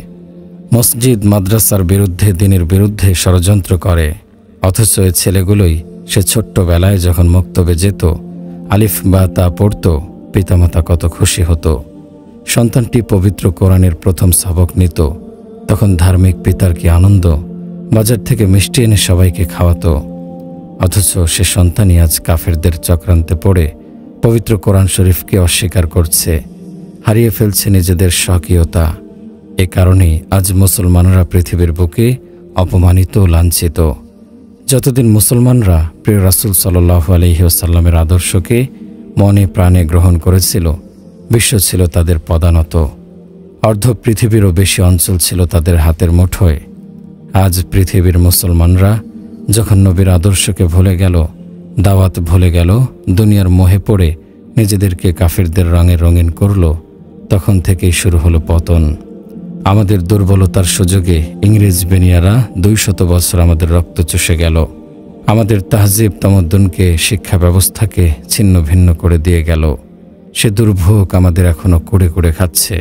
মসজিদ মাদ্রাসার বিরুদ্ধে, দ্বীনের বিরুদ্ধে ষড়যন্ত্র করে। অথচ এই ছেলেগুলোই সে ছোট্টবেলায় যখন মক্তবে যেত, আলিফ বা তা পড়ত, পিতামাতা কত খুশি হতো। সন্তানটি পবিত্র কোরআনের প্রথম সবক নিত, তখন ধার্মিক পিতার কি আনন্দ! বাজার থেকে মিষ্টি এনে সবাইকে খাওয়াতো। অথচ সে সন্তানই আজ কাফেরদের চক্রান্তে পড়ে পবিত্র কোরআন শরীফকে অস্বীকার করছে, হারিয়ে ফেলছে নিজেদের স্বকীয়তা। এ কারণেই আজ মুসলমানরা পৃথিবীর বুকে অপমানিত, লাঞ্ছিত। যতদিন মুসলমানরা প্রিয় রাসূল সাল্লাল্লাহু আলাইহি ওয়াসাল্লামের আদর্শকে মনে প্রাণে গ্রহণ করেছিল, বিশ্ব ছিল তাদের পদানত। অর্ধ পৃথিবীরও বেশি অঞ্চল ছিল তাদের হাতের মুঠোয়। আজ পৃথিবীর মুসলমানরা যখন নবীর আদর্শকে ভুলে গেল, দাওয়াত ভুলে গেল, দুনিয়ার মোহে পড়ে নিজেদেরকে কাফিরদের রঙে রঙিন করল, তখন থেকেই শুরু হলো পতন। আমাদের দুর্বলতার সুযোগে ইংরেজ বেনিয়ারা 200 বছর আমাদের রক্ত চুষে গেল। আমাদের তাহজিব তামাদ্দুনকে, শিক্ষা ব্যবস্থাকে ছিন্ন ভিন্ন করে দিয়ে গেল। সে দুর্ভোগ আমাদের এখনো কুড়ে কুড়ে খাচ্ছে।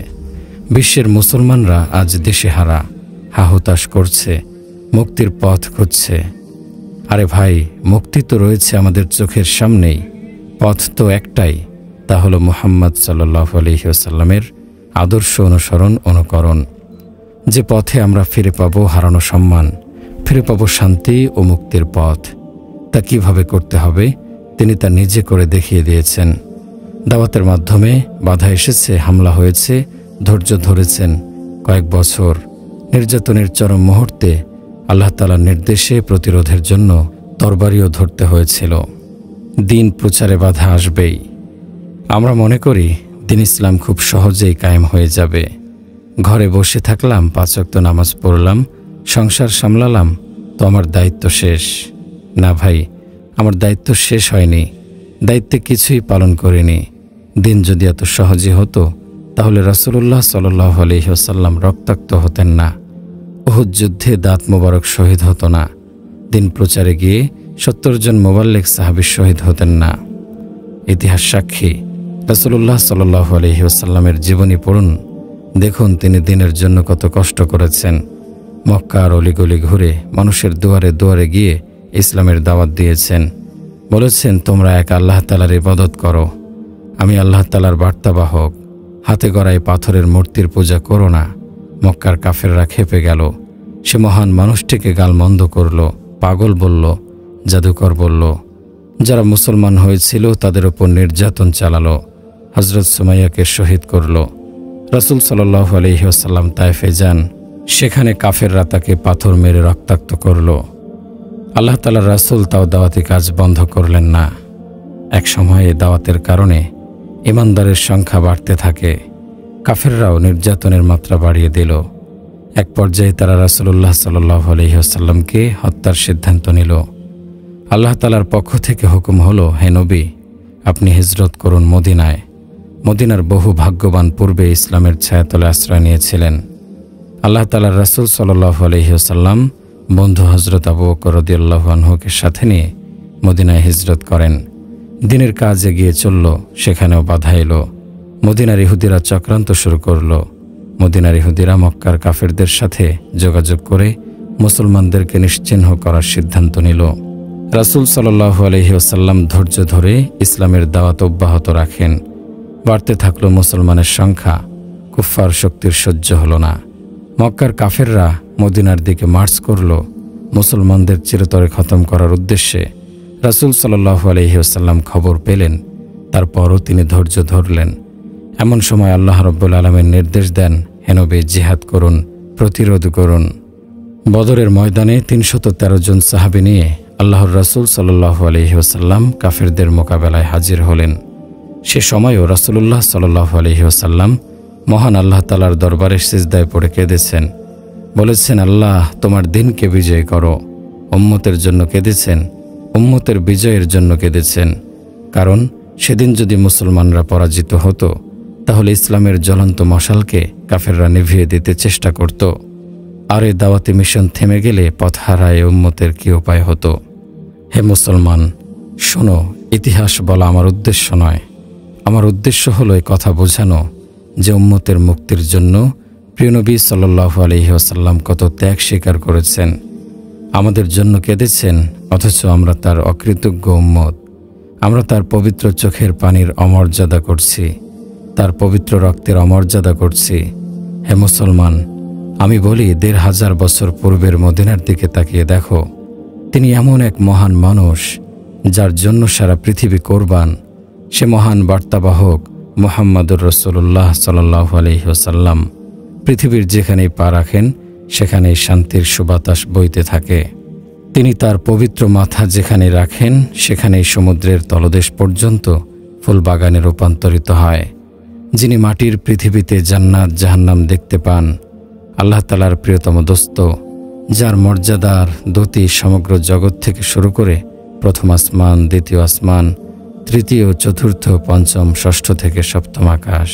বিশ্বের মুসলমানরা আজ দিশেহারা, হাহুতাশ করছে, মুক্তির পথ খুঁজছে। আরে ভাই, মুক্তি তো রয়েছে আমাদের চোখের সামনেই, পথ তো একটাই, তা হলো মুহাম্মদ সাল্লাল্লাহু আলাইহি ওয়াসাল্লামের আদর্শ অনুসরণ অনুকরণ। যে পথে আমরা ফিরে পাব হারানো সম্মান, ফিরে পাব শান্তি ও মুক্তির পথ। তা কিভাবে করতে হবে তিনি তা নিজে করে দেখিয়ে দিয়েছেন। দাওয়াতের মাধ্যমে বাধা এসেছে, হামলা হয়েছে, ধৈর্য ধরেছেন কয়েক বছর। নির্যাতনের চরম মুহূর্তে আল্লাহ তাআলার নির্দেশে প্রতিরোধের জন্য তরবারিও ধরতে হয়েছিল। দিন প্রচারে বাধা আসবেই। আমরা মনে করি দিন ইসলাম খুব সহজেই কায়েম হয়ে যাবে। ঘরে বসে থাকলাম, 5 ওয়াক্ত নামাজ পড়লাম, সংসার সামলালাম, তো আমার দায়িত্ব শেষ। না ভাই, আমার দায়িত্ব শেষ হয়নি, দায়িত্বে কিছুই পালন করিনি। দিন যদি এত সহজই হতো তাহলে রাসূলুল্লাহ সাল্লাল্লাহু আলাইহি ওয়াসাল্লাম রক্তাক্ত হতেন না, উহুদ যুদ্ধে দাঁত মোবারক শহীদ হতো না, দিন প্রচারে গিয়ে 70 জন মুবাল্লিগ সাহাবী শহীদ হতেন না। ইতিহাস সাক্ষী, রাসূলুল্লাহ সাল্লাল্লাহু আলাইহি ওয়াসাল্লামের জীবনী পড়ুন, দেখুন তিনি দিনের জন্য কত কষ্ট করেছেন। মক্কার অলিগলি ঘুরে মানুষের দুয়ারে দুয়ারে গিয়ে ইসলামের দাওয়াত দিয়েছেন। বলেছেন, তোমরা এক আল্লাহ তাআলার ইবাদত করো, আমি আল্লাহ তাআলার বার্তাবাহক, হাতে গড়ায় পাথরের মূর্তির পূজা করো না। মক্কার কাফেররা খেপে গেল। সে মহান মানুষটিকে গালমন্দ করল, পাগল বলল, জাদুকর বলল। যারা মুসলমান হয়েছিল তাদের উপর নির্যাতন চালালো, হযরত সুমাইয়াকে শহীদ করল। রাসূল সাল্লাল্লাহু আলাইহি ওয়াসাল্লাম তায়েফে যান, সেখানে কাফেররা তাকে পাথর মেরে রক্তাক্ত করল। আল্লাহ তাআলার রাসূল তাও দাওয়াতি কাজ বন্ধ করলেন না। এক সময়ে দাওয়াতের কারণে ঈমানদারের সংখ্যা বাড়তে থাকে, কাফেররাও নির্যাতনের মাত্রা বাড়িয়ে দিল। এক পর্যায়ে তারা রাসূলুল্লাহ সাল্লাল্লাহু আলাইহি ওয়াসাল্লামকে হত্যার সিদ্ধান্ত নিল। আল্লাহ তাআলার পক্ষ থেকে হুকুম হলো, হে নবী, আপনি হিজরত করুন মদিনায়। মদিনার বহু ভাগ্যবান পূর্বে ইসলামের ছায়াতলে আশ্রয় নিয়েছিলেন। আল্লাহ তাআলার রাসূল সাল্লাল্লাহু আলাইহি ওয়াসাল্লাম বন্ধু হযরত আবু বকর রাদিয়াল্লাহু আনহুকে সাথে নিয়ে মদিনায় হিজরত করেন। দিনের কাজ এগিয়ে চলল, সেখানেও বাধা এলো। মদিনার ইহুদিরা চক্রান্ত শুরু করল। মদিনার ইহুদিরা মক্কার কাফেরদের সাথে যোগাযোগ করে মুসলমানদেরকে নিশ্চিহ্ন করার সিদ্ধান্ত নিল। রাসূল সাল্লাল্লাহু আলাইহি ওয়াসাল্লাম ধৈর্য ধরে ইসলামের দাওয়াত অব্যাহত রাখেন। বাড়তে থাকল মুসলমানের সংখ্যা, কুফফার শক্তির সহ্য হল না। মক্কার কাফেররা মদিনার দিকে মার্চ করল মুসলমানদের চিরতরে খতম করার উদ্দেশ্যে। রাসূল সাল্লাল্লাহু আলাইহি ওয়াসাল্লাম খবর পেলেন, তারপরও তিনি ধৈর্য ধরলেন। এমন সময় আল্লাহ রাব্বুল আলামিন নির্দেশ দেন, হে নবী, জিহাদ করুন, প্রতিরোধ করুন। বদরের ময়দানে 313 জন সাহাবী নিয়ে আল্লাহর রাসূল সাল্লাল্লাহু আলাইহি ওয়াসাল্লাম কাফেরদের মোকাবেলায় হাজির হলেন। সে সময়ও রাসূলুল্লাহ সাল্লাল্লাহু আলাইহি ওয়াসাল্লাম মহান আল্লাহ তাআলার দরবারে সিজদায় পড়ে কেঁদেছেন, বলেছেন, আল্লাহ তোমার দিনকে বিজয় করো। উম্মতের জন্য কেঁদেছেন, উম্মতের বিজয়ের জন্য কেঁদেছেন। কারণ সেদিন যদি মুসলমানরা পরাজিত হতো তাহলে ইসলামের জ্বলন্ত মশালকে কাফেররা নিভিয়ে দিতে চেষ্টা করত। আর এই দাওয়াতি মিশন থেমে গেলে পথহারায় উম্মতের কী উপায় হতো? হে মুসলমান, শোনো, ইতিহাস বলা আমার উদ্দেশ্য নয়। আমার উদ্দেশ্য হলো এই কথা বোঝানো যে উম্মতের মুক্তির জন্য প্রিয় নবী সাল্লাল্লাহু আলাইহি ওয়াসাল্লাম কত ত্যাগ স্বীকার করেছেন, আমাদের জন্য কেঁদেছেন, অথচ আমরা তার অকৃতজ্ঞ উম্মত। আমরা তার পবিত্র চোখের পানির অমর্যাদা করছি, তার পবিত্র রক্তের অমর্যাদা করছি। হে মুসলমান, আমি বলি 1500 বছর পূর্বের মদিনার দিকে তাকিয়ে দেখো। তিনি এমন এক মহান মানুষ যার জন্য সারা পৃথিবী কোরবান। সে মহান বার্তাবাহক মুহাম্মদুর রাসূলুল্লাহ সাল্লাল্লাহু আলাইহি ওয়াসাল্লাম। পৃথিবীর যেখানেই পা রাখেন সেখানেই শান্তির সুবাতাস বইতে থাকে। তিনি তার পবিত্র মাথা যেখানে রাখেন সেখানেই সমুদ্রের তলদেশ পর্যন্ত ফুলবাগানে রূপান্তরিত হয়। যিনি মাটির পৃথিবীতে জান্নাত জাহান্নাম দেখতে পান, আল্লাহ তাআলার প্রিয়তম দোস্ত, যার মর্যাদার দ্যুতি সমগ্র জগৎ থেকে শুরু করে প্রথম আসমান, দ্বিতীয় আসমান, তৃতীয়, চতুর্থ, পঞ্চম, ষষ্ঠ থেকে সপ্তম আকাশ,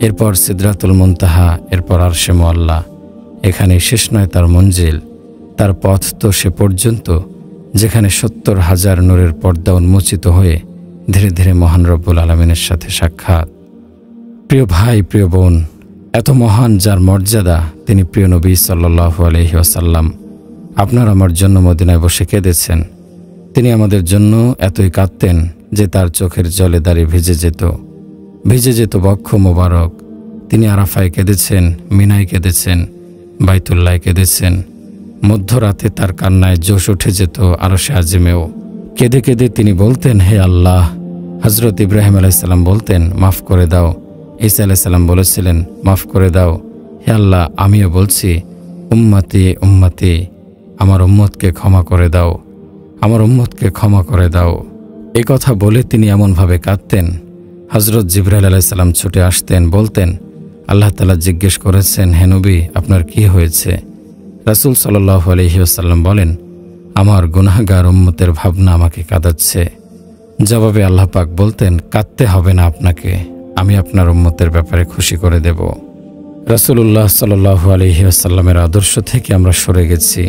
এরপর সিদরাতুল মুনতাহা, এরপর আরশে মুআল্লা। এখানেই শেষ নয় তার মঞ্জিল। তার পথ তো সে পর্যন্ত যেখানে 70,000 নূরের পর্দা উন্মোচিত হয়ে ধীরে ধীরে মহান রব্বুল আলামিনের সাথে সাক্ষাৎ। প্রিয় ভাই, প্রিয় বোন, এত মহান যার মর্যাদা, তিনি প্রিয় নবী সাল্লাল্লাহু আলাইহি ওয়াসাল্লাম আপনার আমার জন্য মদিনায় বসে কেঁদেছেন। তিনি আমাদের জন্য এতই কাঁদতেন যে তার চোখের জলে দাঁড়িয়ে ভিজে যেত বক্ষ মোবারক। তিনি আরাফায় কেঁদেছেন, মিনায় কেঁদেছেন, বাইতুল্লায় কেঁদেছেন। মধ্যরাতে তার কান্নায় জোশ উঠে যেত আরশে আজিমেও। কেঁদে কেঁদে তিনি বলতেন, হে আল্লাহ। হযরত ইব্রাহিম আলাইহিস সালাম বলতেন, মাফ করে দাও। ঈসা আলাইহিস সালাম বলেছিলেন, মাফ করে দাও। হে আল্লাহ, আমিও বলছি, উম্মতি উম্মতি, আমার উম্মতকে ক্ষমা করে দাও, আমার উম্মতকে ক্ষমা করে দাও। এই কথা বলে তিনি এমনভাবে কাঁদতেন, হযরত জিবরাইল আলাইহিস সালাম ছুটে আসতেন, বলতেন, আল্লাহ তাআলা জিজ্ঞেস করেছেন, হে নবী, আপনার কি হয়েছে? রাসূল সাল্লাল্লাহু আলাইহি ওয়াসাল্লাম বলেন, আমার গুনাহগার উম্মতের ভাবনা আমাকে কাঁদাচ্ছে। জবাবে আল্লাহ পাক বলতেন, কাঁদতে হবে না আপনাকে, আমি আপনার উম্মতের ব্যাপারে খুশি করে দেব। রাসূলুল্লাহ সাল্লাল্লাহু আলাইহি ওয়াসাল্লামের আদর্শ থেকে আমরা সরে গেছি।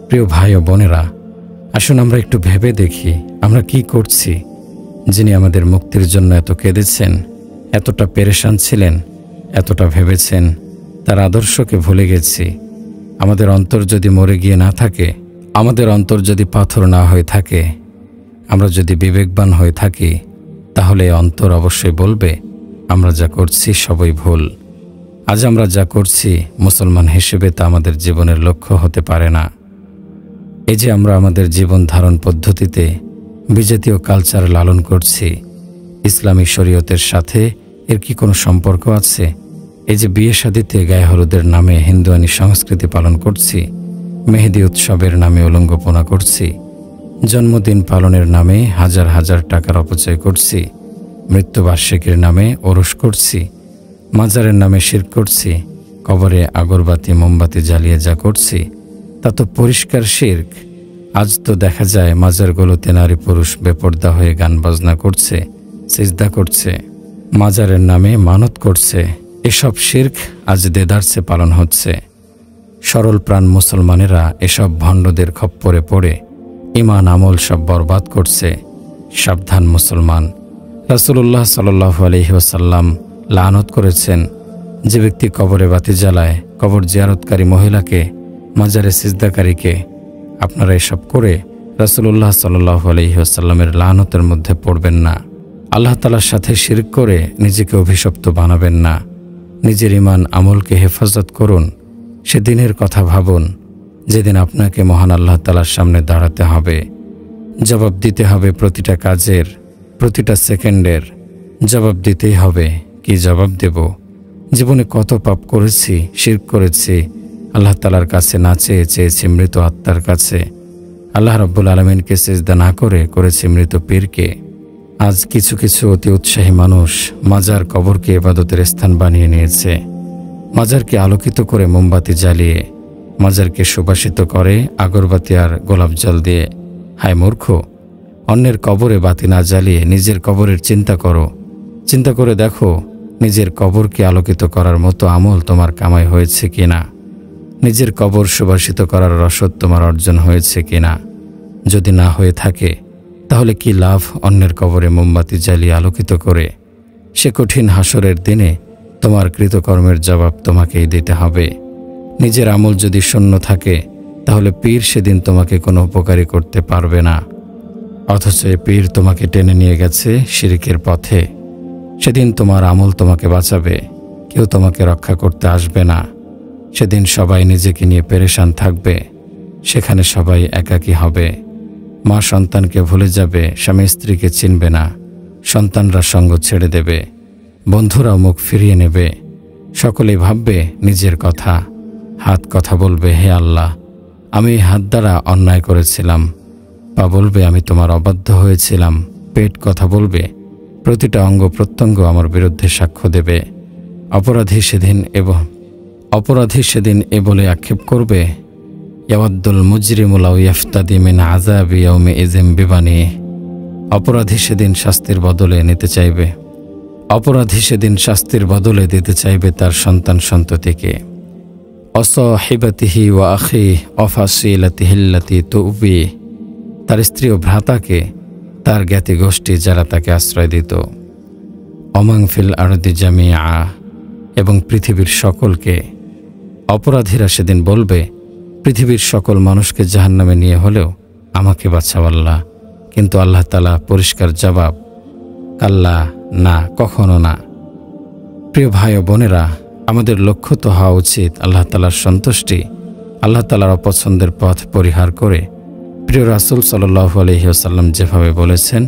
প্রিয় ভাই ও বোনেরা, আসুন আমরা একটু ভেবে দেখি আমরা কি করছি। যিনি আমাদের মুক্তির জন্য এত কেঁদেছেন, এতটা পেরেশান ছিলেন, এতটা ভেবেছেন, তার আদর্শকে ভুলে গেছি। আমাদের অন্তর যদি মরে গিয়ে না থাকে, আমাদের অন্তর যদি পাথর না হয়ে থাকে, আমরা যদি বিবেকবান হয়ে থাকি, তাহলে অন্তর অবশ্যই বলবে আমরা যা করছি সবই ভুল। আজ আমরা যা করছি মুসলমান হিসেবে তা আমাদের জীবনের লক্ষ্য হতে পারে না। এই যে আমরা আমাদের জীবন ধারণ পদ্ধতিতে বিজাতীয় কালচার লালন করছি, ইসলামী শরীয়তের সাথে এর কি কোনো সম্পর্ক আছে? এই যে বিয়ে শাদিতে গায়ে হলুদের নামে হিন্দুয়ানি সংস্কৃতি পালন করছি, মেহেদি উৎসবের নামে উলঙ্গপনা করছি, জন্মদিন পালনের নামে হাজার হাজার টাকার অপচয় করছি, মৃত্যুবার্ষিকীর নামে ওরস করছি, মাজারের নামে শিরক করছি, কবরে আগরবাতি মোমবাতি জ্বালিয়ে যা করছি তা তো পরিষ্কার শিরক। আজ তো দেখা যায় মাজারগুলোতে নারী পুরুষ বেপর্দা হয়ে গান বাজনা করছে, সিজদা করছে, মাজারের নামে মানত করছে। এসব শিরক আজ দেদারসে পালন হচ্ছে। সরল প্রাণ মুসলমানেরা এসব ভণ্ডদের খপ্পরে পড়ে ঈমান আমল সব বরবাদ করছে। সাবধান মুসলমান। রাসূলুল্লাহ সাল্লাল্লাহু আলাইহি ওয়াসাল্লাম লানত করেছেন যে ব্যক্তি কবরে বাতি জ্বালায়, কবর জিয়ারতকারী মহিলাকে, মাজারে সিজদাকারীকে। আপনারা এসব করে রাসূলুল্লাহ সাল্লাল্লাহু আলাইহি ওয়াসাল্লামের লানতের মধ্যে পড়বেন না। আল্লাহ তাআলার সাথে শিরক করে নিজেকে অভিশপ্ত বানাবেন না। নিজের ঈমান আমলকে হেফাজত করুন। সেদিনের কথা ভাবুন যেদিন আপনাকে মহান আল্লাহ তাআলার সামনে দাঁড়াতে হবে, জবাব দিতে হবে প্রতিটা কাজের, প্রতিটা সেকেন্ডের জবাব দিতেই হবে। কি জবাব দেব? জীবনে কত পাপ করেছি, শিরক করেছি, আল্লাহ তাআলার কাছে না চেয়েছি মৃত আত্মার কাছে, আল্লাহ রাব্বুল আলামিনকে সিজদা না করেছি মৃত পীরকে। আজ কিছু কিছু অতি উৎসাহী মানুষ মাজার কবরকে ইবাদতের স্থান বানিয়ে নিয়েছে। মাজারকে আলোকিত করে মোমবাতি জ্বালিয়ে, মাজারকে সুবাসিত করে আগরবাতি আর গোলাপ জল দিয়ে। হায় মূর্খ, অন্যের কবরে বাতি না জ্বালিয়ে নিজের কবরের চিন্তা করো। চিন্তা করে দেখো নিজের কবরকে আলোকিত করার মতো আমল তোমার কামাই হয়েছে কিনা, নিজের কবর সুবাসিত করার রসদ তোমার অর্জন হয়েছে কিনা। যদি না হয়ে থাকে তাহলে কি লাভ অন্যের কবরে মোমবাতি জ্বালিয়ে আলোকিত করে? সে কঠিন হাসরের দিনে তোমার কৃতকর্মের জবাব তোমাকেই দিতে হবে। নিজের আমল যদি শূন্য থাকে তাহলে পীর সেদিন তোমাকে কোনো উপকারী করতে পারবে না। অথচ এই পীর তোমাকে টেনে নিয়ে গেছে শিরকের পথে। সেদিন তোমার আমল তোমাকে বাঁচাবে, কেউ তোমাকে রক্ষা করতে আসবে না। সেদিন সবাই নিজেকে নিয়ে পেরেশান থাকবে। সেখানে সবাই একাকী হবে। মা সন্তানকে ভুলে যাবে, স্বামী স্ত্রীকে চিনবে না, সন্তানরা সঙ্গ ছেড়ে দেবে, বন্ধুরাও মুখ ফিরিয়ে নেবে। সকলেই ভাববে নিজের কথা। হাত কথা বলবে, হে আল্লাহ, আমি হাত দ্বারা অন্যায় করেছিলাম। পা বলবে, আমি তোমার অবাধ্য হয়েছিলাম। পেট কথা বলবে, প্রতিটা অঙ্গ প্রত্যঙ্গ আমার বিরুদ্ধে সাক্ষ্য দেবে। অপরাধী সেদিন এ বলে আক্ষেপ করবে, ইয়াওয়াদ্দুল মুজরিমু লাউ ইয়াফতাদি মিন আযাবি ইয়াউমিইযিন বিবানিহি। অপরাধী সেদিন শাস্তির বদলে দিতে চাইবে তার সন্তান সন্ততিকে। অসাহিবাতিহি ওয়া আখিহি ওয়া ফাসিলাতিহি আল্লাতী তুবি। তার স্ত্রী ও ভ্রাতাকে, তার জ্ঞাতি গোষ্ঠী যারা তাকে আশ্রয় দিত। অমাং ফিল আরদি জামিআ, এবং পৃথিবীর সকলকে। অপরাধীরা সেদিন বলবে, পৃথিবীর সকল মানুষকে জাহান্নামে নিয়ে হলেও আমাকে বাঁচাও আল্লাহ। কিন্তু আল্লাহ তাআলা পরিষ্কার জবাব, কাল্লা, না, কখনো না। প্রিয় ভাই ও বোনেরা, আমাদের লক্ষ্য তো হওয়া উচিত আল্লাহ তাআলার সন্তুষ্টি, আল্লাহ তাআলার অপছন্দের পথ পরিহার করে প্রিয় রাসূল সাল্লাল্লাহু আলাইহি ওয়াসাল্লাম যেভাবে বলেছেন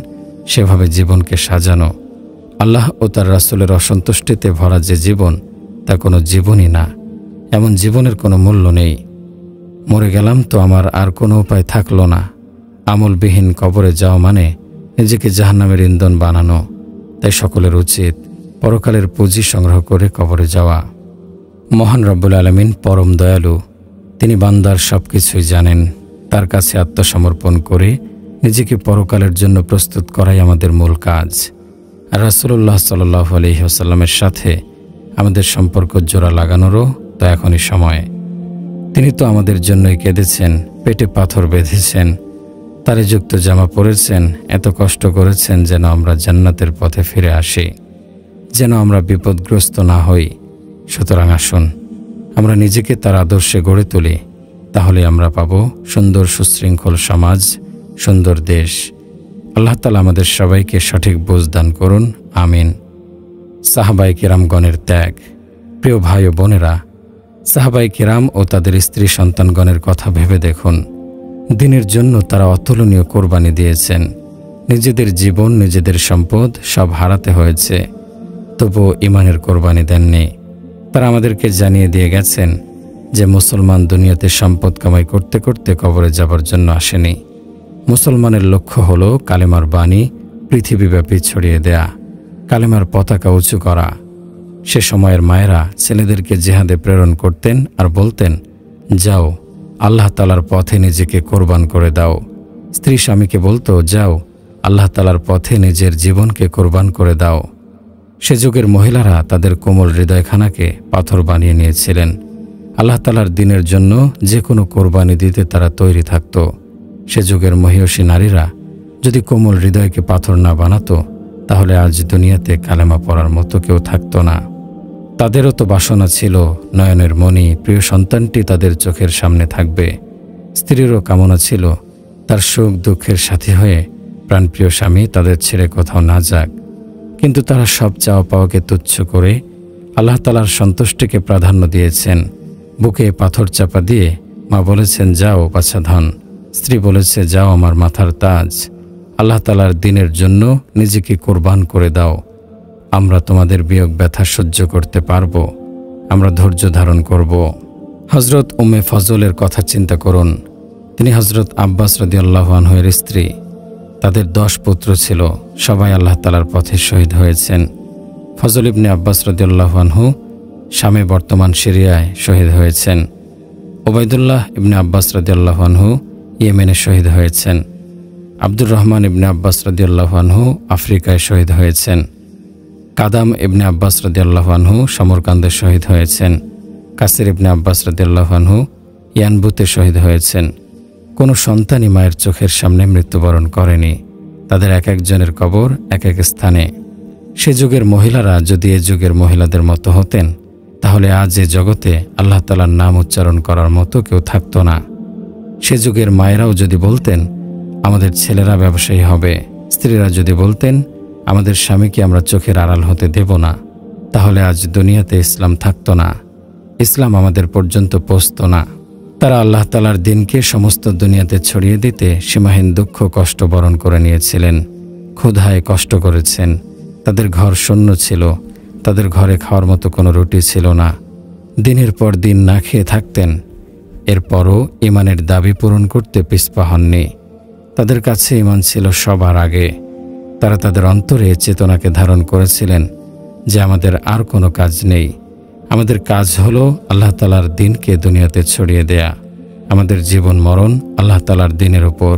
সেভাবে জীবনকে সাজানো। আল্লাহ ও তার রাসূলের অসন্তুষ্টিতে ভরা যে জীবন, তা কোনো জীবনই না। এমন জীবনের কোনো মূল্য নেই। মরে গেলাম তো আমার আর কোনো উপায় থাকলো না। আমলবিহীন কবরে যাওয়া মানে নিজেকে জাহান্নামের ইন্ধন বানানো। তাই সকলের উচিত পরকালের পুঁজি সংগ্রহ করে কবরে যাওয়া। মহান রব্বুল আলামিন পরম দয়ালু, তিনি বান্দার সব কিছুই জানেন। তার কাছে আত্মসমর্পণ করে নিজেকে পরকালের জন্য প্রস্তুত করাই আমাদের মূল কাজ। আর রাসূলুল্লাহ সাল্লাল্লাহু আলাইহি ওয়াসাল্লামের সাথে আমাদের সম্পর্ক জোড়া লাগানোরও তো এখনই সময়। তিনি তো আমাদের জন্যই কেঁদেছেন, পেটে পাথর বেঁধেছেন, তারে যুক্ত জামা পরেছেন, এত কষ্ট করেছেন যেন আমরা জান্নাতের পথে ফিরে আসি, যেন আমরা বিপদগ্রস্ত না হই। সুতরাং আসুন আমরা নিজেকে তার আদর্শে গড়ে তুলি, তাহলে আমরা পাব সুন্দর সুশৃঙ্খল সমাজ, সুন্দর দেশ। আল্লাহ তাআলা আমাদের সবাইকে সঠিক বুঝ দান করুন, আমিন। সাহাবায়ে কিরামগণের ত্যাগ। প্রিয় ভাই ও বোনেরা, সাহাবায়ে কিরাম ও তাদের স্ত্রী সন্তানগণের কথা ভেবে দেখুন। দ্বীনের জন্য তারা অতুলনীয় কোরবানি দিয়েছেন। নিজেদের জীবন, নিজেদের সম্পদ সব হারাতে হয়েছে, তবুও ঈমানের কোরবানি দেননি। তারা আমাদেরকে জানিয়ে দিয়ে গেছেন যে মুসলমান দুনিয়াতে সম্পদ কামাই করতে করতে কবরে যাবার জন্য আসেনি। মুসলমানের লক্ষ্য হলো কালেমার বাণী পৃথিবীব্যাপী ছড়িয়ে দেয়া, কালেমার পতাকা উঁচু করা। সে সময়ের মায়েরা ছেলেদেরকে জিহাদে প্রেরণ করতেন আর বলতেন, যাও আল্লাহ তাআলার পথে নিজেকে কোরবান করে দাও। স্ত্রী স্বামীকে বলতো, যাও আল্লাহ তাআলার পথে নিজের জীবনকে কোরবান করে দাও। সে যুগের মহিলারা তাদের কোমল হৃদয়খানাকে পাথর বানিয়ে নিয়েছিলেন। আল্লাহ তাআলার দ্বীনের জন্য যে কোনো কোরবানি দিতে তারা তৈরি থাকত। সে যুগের মহিয়সী নারীরা যদি কোমল হৃদয়কে পাথর না বানাতো, তাহলে আজ দুনিয়াতে কালেমা পড়ার মতো কেউ থাকতো না। তাদেরও তো বাসনা ছিল নয়নের মণি প্রিয় সন্তানটি তাদের চোখের সামনে থাকবে। স্ত্রীরও কামনা ছিল তার সুখ দুঃখের সাথী হয়ে প্রাণপ্রিয় স্বামী তাদের ছেড়ে কোথাও না যাক। কিন্তু তারা সব চাওয়া পাওয়াকে তুচ্ছ করে আল্লাহ তাআলার সন্তুষ্টিকে প্রাধান্য দিয়েছেন। বুকে পাথর চাপা দিয়ে মা বলেছেন, যাও বাছাধন। স্ত্রী বলেছে, যাও আমার মাথার তাজ। আল্লাহ তাআলার দ্বীনের জন্য নিজেকে কোরবান করে দাও। আমরা তোমাদের বিয়োগ ব্যথা সহ্য করতে পারব, আমরা ধৈর্য ধারণ করব। হযরত উম্মে ফজলের কথা চিন্তা করুন। তিনি হযরত আব্বাস রাদিয়াল্লাহু আনহুর স্ত্রী। তাদের 10 পুত্র ছিল, সবাই আল্লাহ তাআলার পথে শহীদ হয়েছেন। ফজল ইবনে আব্বাস রাদিয়াল্লাহু আনহু শামে বর্তমান সিরিয়ায় শহীদ হয়েছেন। ওবায়দুল্লাহ ইবনে আব্বাস রাদিয়াল্লাহু আনহু ইয়েমেনে শহীদ হয়েছেন। আব্দুর রহমান ইবনে আব্বাস রাদিয়াল্লাহু আনহু আফ্রিকায় শহীদ হয়েছেন। কাদাম ইবনে আব্বাস রাদিয়াল্লাহু আনহু সমরকান্দে শহীদ হয়েছেন। কাসির ইবনে আব্বাস রাদিয়াল্লাহু আনহু ইয়ানবুতে শহীদ হয়েছেন। কোনো সন্তানই মায়ের চোখের সামনে মৃত্যুবরণ করেনি। তাদের এক একজনের কবর এক এক স্থানে। সে যুগের মহিলারা যদি এ যুগের মহিলাদের মতো হতেন, তাহলে আজ এ জগতে আল্লাহ তাআলার নাম উচ্চারণ করার মতো কেউ থাকতো না। সে যুগের মায়েরাও যদি বলতেন, আমাদের ছেলেরা ব্যবসায়ী হবে, স্ত্রীরা যদি বলতেন, আমাদের স্বামীকে আমরা চোখের আড়াল হতে দেব না, তাহলে আজ দুনিয়াতে ইসলাম থাকতো না, ইসলাম আমাদের পর্যন্ত পৌঁছতো না। তারা আল্লাহ তাআলার দ্বীনকে সমস্ত দুনিয়াতে ছড়িয়ে দিতে সীমাহীন দুঃখ কষ্ট বরণ করে নিয়েছিলেন। ক্ষুধায় কষ্ট করেছেন। তাদের ঘর শূন্য ছিল, তাদের ঘরে খাওয়ার মতো কোনো রুটি ছিল না। দিনের পর দিন না খেয়ে থাকতেন। এরপরও ঈমানের দাবি পূরণ করতে পিছপা হননি। তাদের কাছে ঈমান ছিল সবার আগে। তারা তাদের অন্তরে চেতনাকে ধারণ করেছিলেন যে আমাদের আর কোনো কাজ নেই, আমাদের কাজ হলো আল্লাহ তাআলার দ্বীনকে দুনিয়াতে ছড়িয়ে দেয়া। আমাদের জীবন মরণ আল্লাহ তাআলার দ্বীনের উপর।